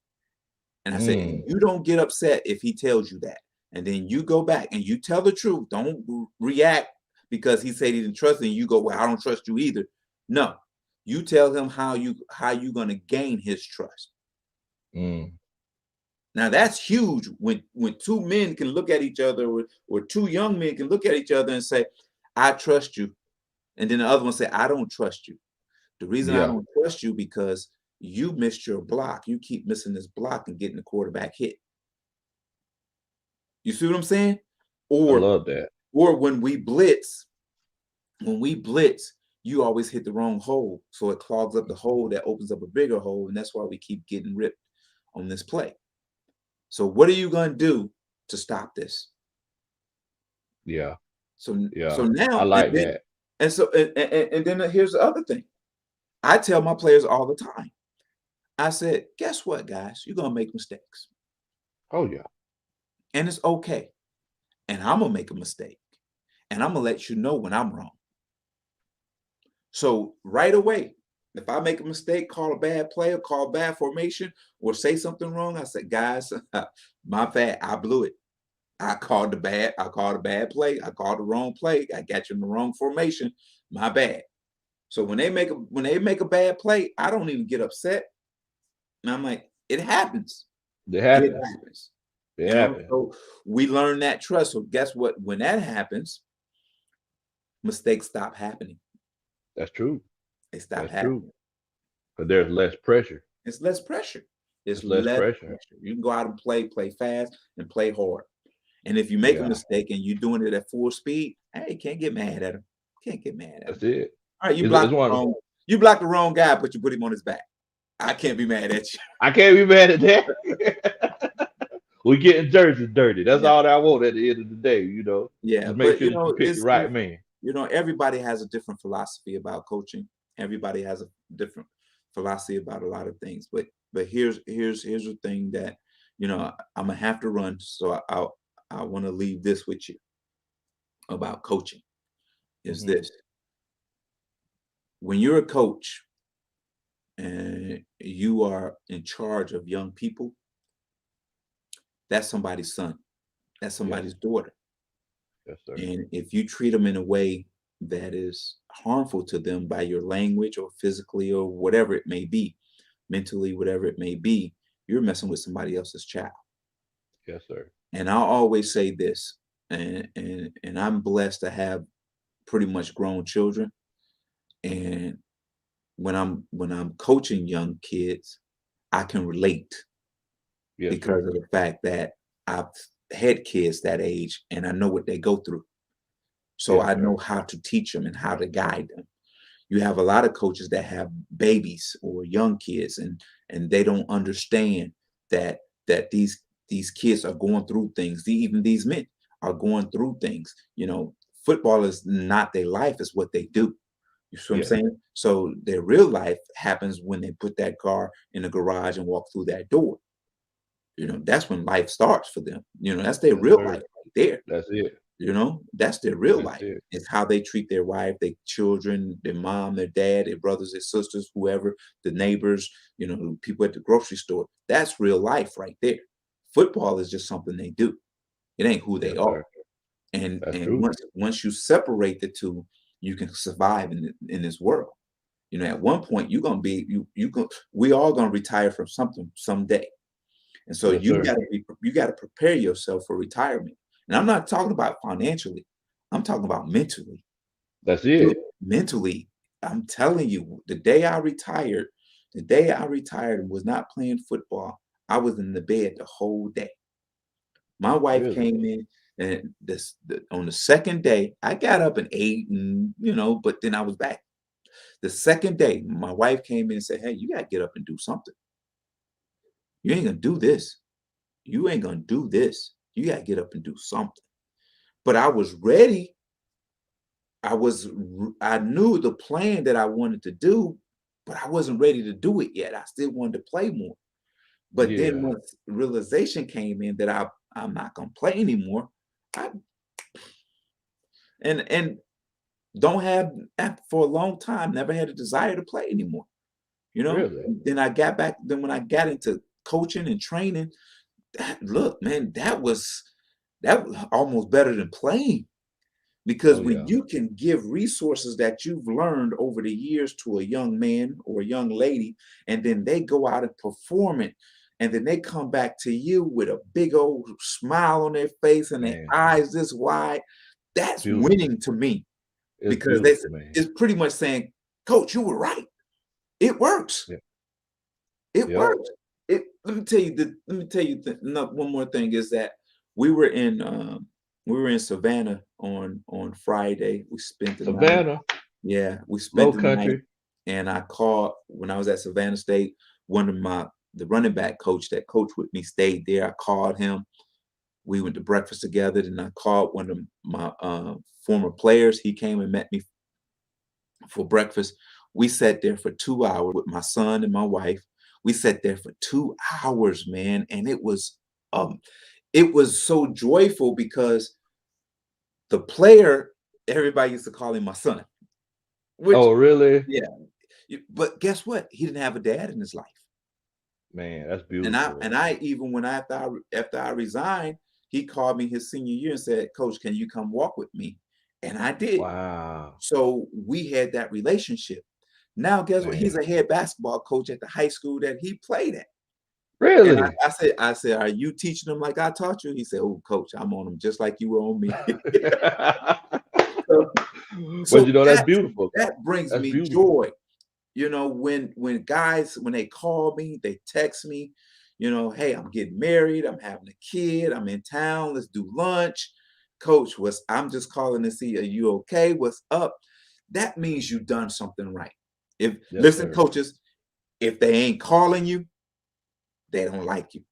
And I said, and Mm, you don't get upset if he tells you that. And then you go back and you tell the truth. Don't react because he said he didn't trust you, and you go, well, I don't trust you either. No, you tell him how you gonna gain his trust. mm. Now that's huge when two men can look at each other, or two young men can look at each other and say, I trust you. And then the other one say, I don't trust you. The reason I Yeah, don't trust you because you missed your block. You keep missing this block and getting the quarterback hit. You see what I'm saying? I Or love that. or when we blitz, you always hit the wrong hole. So it clogs up the hole that opens up a bigger hole. And that's why we keep getting ripped on this play. So what are you going to do to stop this? Yeah, So yeah. I now, and like then that. and so and then here's the other thing. I tell my players all the time. I said, guess what, guys? You're gonna make mistakes. Oh yeah. And it's okay. And I'm gonna make a mistake. And I'm gonna let you know when I'm wrong. So right away, if I make a mistake, call a bad play, or call bad formation, or say something wrong, I said, guys, my bad, I blew it. I called a bad play. I called the wrong play. I got you in the wrong formation. My bad. So when they make a bad play, I don't even get upset. And I'm like, it happens. It It happens. happens. It happens. So we learn that trust. So guess what? When that happens, mistakes stop happening. That's true. They stop That's true. happening. Because there's less pressure. It's less pressure. It's It's less less pressure. pressure. You can go out and play fast and play hard. And if you make a Yeah, mistake and you're doing it at full speed, hey, can't get mad at him. Can't get mad at that's him. it. All right, It's one. you blocked the wrong guy, but you put him on his back. I can't be mad at you. I can't be mad at that. We getting jerseys dirty. That's Yeah, all that I want at the end of the day. yeah. Just make But sure that you pick the right man. everybody has a different philosophy about coaching. Everybody has a different philosophy about a lot of things. But here's the thing that I'm gonna have to run. So I want to leave this with you about coaching. Is Hmm. this: when you're a coach and you are in charge of young people, that's somebody's son, that's Yes, somebody's daughter. yes, sir. And if you treat them in a way that is harmful to them by your language or physically or whatever it may be, mentally, whatever it may be, you're messing with somebody else's child. Yes, sir. And I'll always say this, and I'm blessed to have pretty much grown children. And when I'm coaching young kids, I can relate Yes, because sir. of the fact that I've had kids that age and I know what they go through. So Yes, I know sir. how to teach them and how to guide them. You have a lot of coaches that have babies or young kids, and they don't understand that these kids are going through things. Even these men are going through things. Football is not their life; it's what they do. You see what I'm Yes, saying? So their real life happens when they put that car in the garage and walk through that door. That's when life starts for them. That's their yes, real life sir. right there. That's it. That's their real That's life. it. It's how they treat their wife, their children, their mom, their dad, their brothers, their sisters, whoever, the neighbors, the people at the grocery store. That's real life right there. Football is just something they do. It ain't who they Yes, are. sir. That's And true. once you separate the two, you can survive in this world. At one point you're gonna be you go we all gonna retire from something someday. And so Yes, sir. you gotta prepare yourself for retirement. And I'm not talking about financially. I'm talking about mentally. That's Dude, it. mentally, I'm telling you, the day I retired and was not playing football, I was in the bed the whole day. My wife Really. came in and on the second day, I got up and ate and but then I was back. The second day, my wife came in and said, "Hey, you gotta get up and do something. You ain't gonna do this. You ain't gonna do this. You gotta get up and do something." But I was ready. I knew the plan that I wanted to do, but I wasn't ready to do it yet. I still wanted to play more. But then Yeah. once realization came in that I'm not gonna play anymore, I and don't have for a long time, never had a desire to play anymore. You know? Really. Then I got back, then when I got into coaching and training, look, man, that was almost better than playing. Because Oh when yeah. you can give resources that you've learned over the years to a young man or a young lady, and then they go out and perform it, and then they come back to you with a big old smile on their face and their Man. eyes this wide, that's Beautiful. winning to me. It's Because beautiful, man. it's pretty much saying, Coach, you were right. It works. Yeah. It Yep. works. One more thing is that we were in Savannah on Friday. We spent the night. Savannah, Yeah, we low spent the night, country. and I called when I was at Savannah State. One of the running back coach that coached with me stayed there. I called him. We went to breakfast together. Then I called one of my former players. He came and met me for breakfast. We sat there for 2 hours with my son and my wife. We sat there for 2 hours, man, and it was so joyful because the player, everybody used to call him my son, which Oh, really? yeah, but guess what? He didn't have a dad in his life. Man, that's And I beautiful. and I even when after I resigned, he called me his senior year and said, "Coach, can you come walk with me?" And I did. Wow. So we had that relationship. Now, guess what? He's Man. a head basketball coach at the high school that he played at. And Really? I said, "Are you teaching them like I taught you?" He said, "Oh, coach, I'm on them just like you were on me." so, But so you know, that's that beautiful. that brings That's me beautiful. joy. When guys when they call me, they text me, hey, I'm getting married, I'm having a kid, I'm in town, let's do lunch. Coach, I'm just calling to see, are you okay? What's up? That means you've done something right. If Yes, listen, sir. coaches, if they ain't calling you, they don't like you.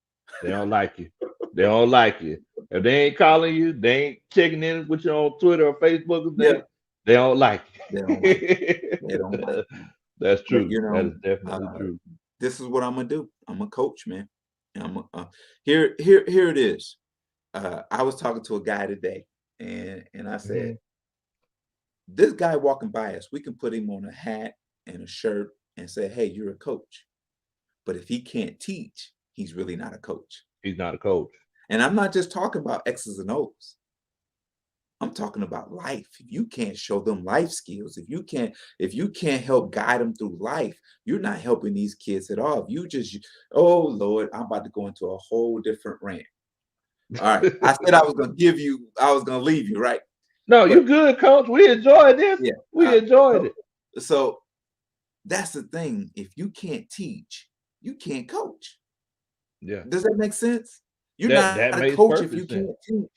They don't like you. They don't like you. If they ain't calling you, they ain't checking in with you on Twitter or Facebook, Yeah, they don't like they don't like you. they don't like you. That's But true. That is definitely true. this is what I'm gonna do. I'm a coach, man. And here it is. I was talking to a guy today, and I said, Hmm. this guy walking by us, we can put him on a hat and a shirt and say, hey, you're a coach. But if he can't teach, he's really not a coach. He's not a coach. And I'm not just talking about X's and O's. I'm talking about life. If you can't show them life skills, if you can't help guide them through life, you're not helping these kids at all. If you just, oh Lord, I'm about to go into a whole different rant. All right. I said I was gonna leave you, right? No, But you good, coach. We enjoyed this. yeah. We enjoyed So, it. so that's the thing. If you can't teach, you can't coach. Yeah. Does that make sense? You're That not a makes coach if perfect you sense. can't teach.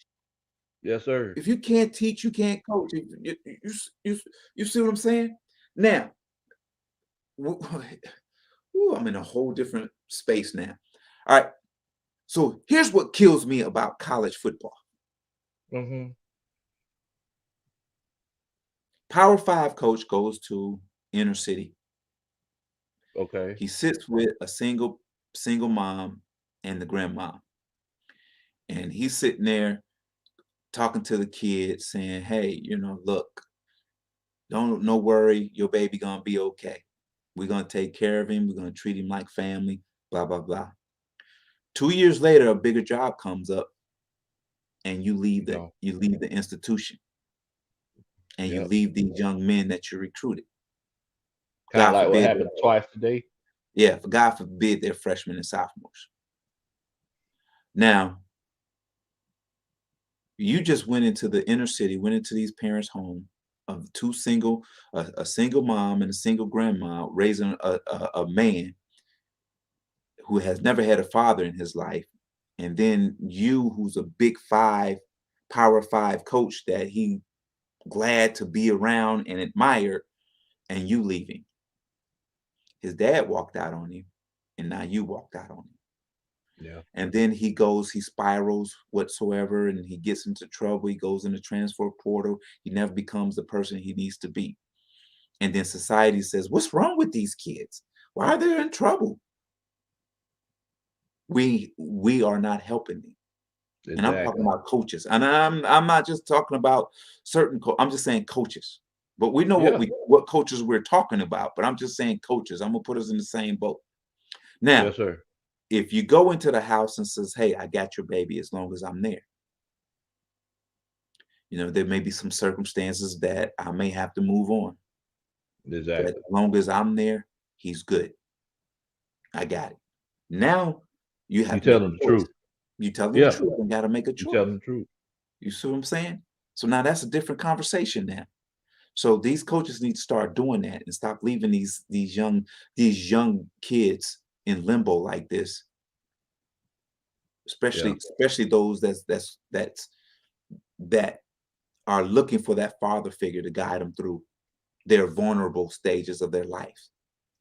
Yes, sir. If you can't teach, you can't coach. You see what I'm saying? Now, I'm in a whole different space now. All right. So here's what kills me about college football. Mm-hmm. Power Five coach goes to inner city. Okay. He sits with a single mom and the grandma, and he's sitting there talking to the kids, saying, "Hey, look, don't no worry, your baby gonna be okay. We're gonna take care of him. We're gonna treat him like family. Blah blah blah." 2 years later, a bigger job comes up, and No. you leave the institution, and you Yep. leave these young men that you recruited. Kind of God like what forbid, happened twice today. yeah, for God forbid they're freshmen and sophomores. Now, you just went into the inner city, went into these parents' home of a single mom and a single grandma raising a man who has never had a father in his life, and then you, who's a big five, power five coach that he glad to be around and admire, and you leaving. His dad walked out on him, and now you walked out on him. Yeah. And then he spirals whatsoever, and he gets into trouble. He goes in the transfer portal. He never becomes the person he needs to be. And then society says, "What's wrong with these kids? Why are they in trouble?" We are not helping them. And I'm talking Exactly. about coaches. And I'm not just talking about I'm just saying coaches. But we know Yeah. what coaches we're talking about. But I'm just saying coaches. I'm gonna put us in the same boat. Now, Yes, sir. if you go into the house and says, "Hey, I got your baby as long as I'm there," there may be some circumstances that I may have to move on. But as Exactly. long as I'm there, he's good. I got it. Now you You have to tell make them the a choice. truth. You tell them the Yeah. truth and got to make a You tell choice. them the truth. You see what I'm saying? So now that's a different conversation now. So these coaches need to start doing that and stop leaving these young kids in limbo like this, Yeah. especially those that are looking for that father figure to guide them through their vulnerable stages of their life.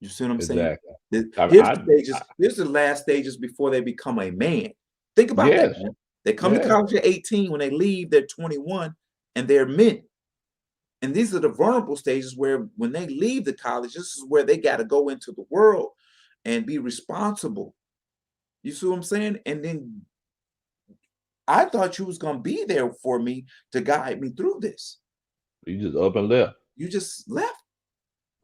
You see what I'm saying? Exactly. I, Here's the I, I stages. Here's the last stages before they become a man. Think about that, yes. man. They come to Yeah. college at 18. When they leave, they're 21 and they're men. And these are the vulnerable stages where when they leave the college, this is where they got to go into the world and be responsible. You see what I'm saying? And then I thought you was gonna be there for me to guide me through this. You just up and left. You just left.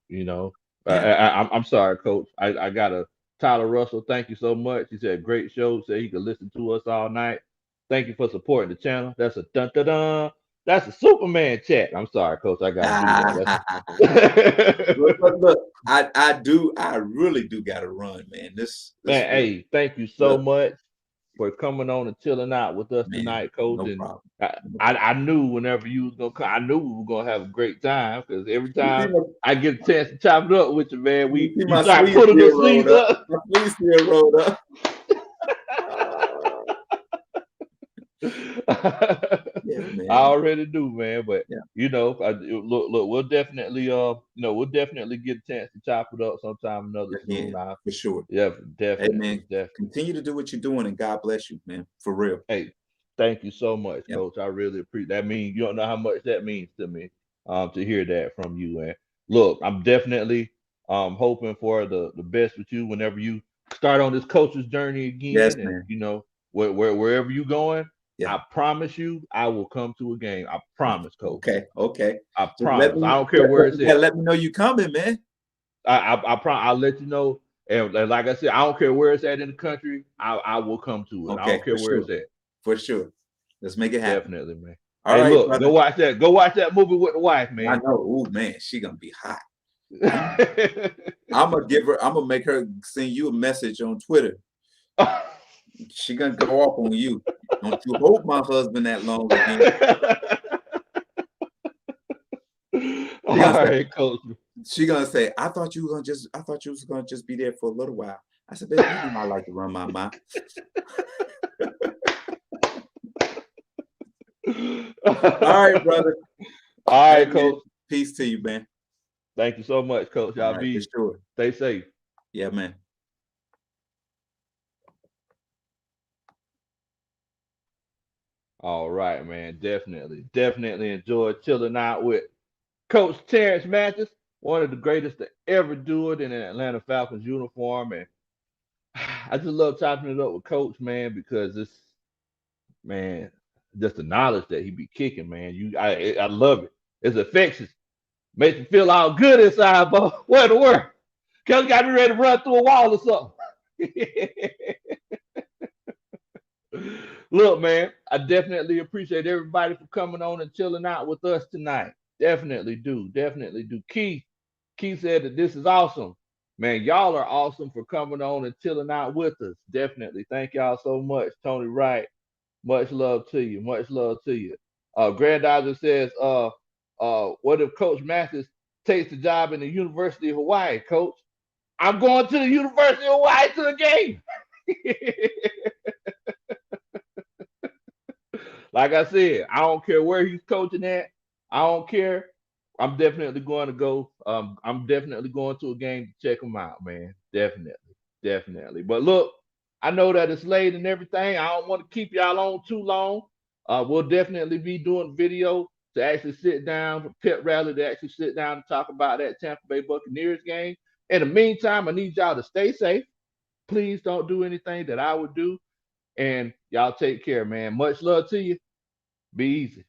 You know. Yeah. I'm sorry, coach. I got a Tyler Russell. Thank you so much. He said great show. Said he could listen to us all night. Thank you for supporting the channel. That's a dun dun dun. That's a Superman chat. I'm sorry, coach. I got to do that. Look, look, I really do gotta run, man. This Man, was hey, thank you so look, much for coming on and chilling out with us man, tonight, coach. no And problem. I, No I, problem. I knew whenever you was gonna come, I knew we were gonna have a great time because every You see time my I get a chance to chop it up with you, man, you see you my start sleeve pulling still those rolled sleeves up. up. My sleeve still rolled up. Uh, yeah, I man. already do, man. But Yeah, look, we'll definitely get a chance to chop it up sometime another soon. again, for sure. Yeah, Hey, definitely, man, definitely. continue to do what you're doing, and God bless you, man. For real. Hey, thank you so much, Yeah. Coach. I really appreciate that. Means you don't know how much that means to me, to hear that from you. And look, I'm definitely hoping for the best with you whenever you start on this coach's journey Yes, again. And man. wherever you going, Yeah. I promise you, I will come to a game. I promise, Coach. Okay. Okay. I Just let promise. me. I don't care where You it's gotta at. let me know you coming, man. I'll let you know. And like I said, I don't care where it's at in the country. I will come to it. I Okay, don't for care where sure. it's at. For sure. Let's make it happen. Definitely, man. All Hey, right, look, brother. go watch that. Go watch that movie with the wife, I man. know. Oh man, she gonna be hot. I'm gonna give her. I'm gonna make her send you a message on Twitter. She gonna go off on you. Don't you hold my husband that long again. All She gonna say. right, coach. She gonna say. I thought you were gonna just. I thought you was gonna just be there for a little while. I said, baby, you know I like to run my mouth. All right, brother. All Hey right, man. coach. Peace to you, man. Thank you so much, coach. All Y'all right, for be sure. stay safe. Yeah, man. All right, man. Definitely enjoyed chilling out with Coach Terance Mathis, one of the greatest to ever do it in an Atlanta Falcons uniform. And I just love chopping it up with Coach, man, because it's man, just the knowledge that he be kicking, man. I love it. It's infectious. Makes me feel all good inside, boy. What in the world? Cause got me ready to run through a wall or something. Look, man, I definitely appreciate everybody for coming on and chilling out with us tonight. Definitely do. Definitely do. Keith said that this is awesome. Man, y'all are awesome for coming on and chilling out with us. Definitely. Thank y'all so much. Tony Wright, much love to you. Much love to you. Grandizer says, what if Coach Mathis takes the job in the University of Hawaii, Coach? I'm going to the University of Hawaii to the game. Like I said, I don't care where he's coaching at. I don't care. I'm definitely going to go. I'm definitely going to a game to check him out, man. Definitely. But look, I know that it's late and everything. I don't want to keep y'all on too long. We'll definitely be doing video to actually sit down, pit rally to actually sit down and talk about that Tampa Bay Buccaneers game. In the meantime, I need y'all to stay safe. Please don't do anything that I would do. And y'all take care, man. Much love to you. Be easy.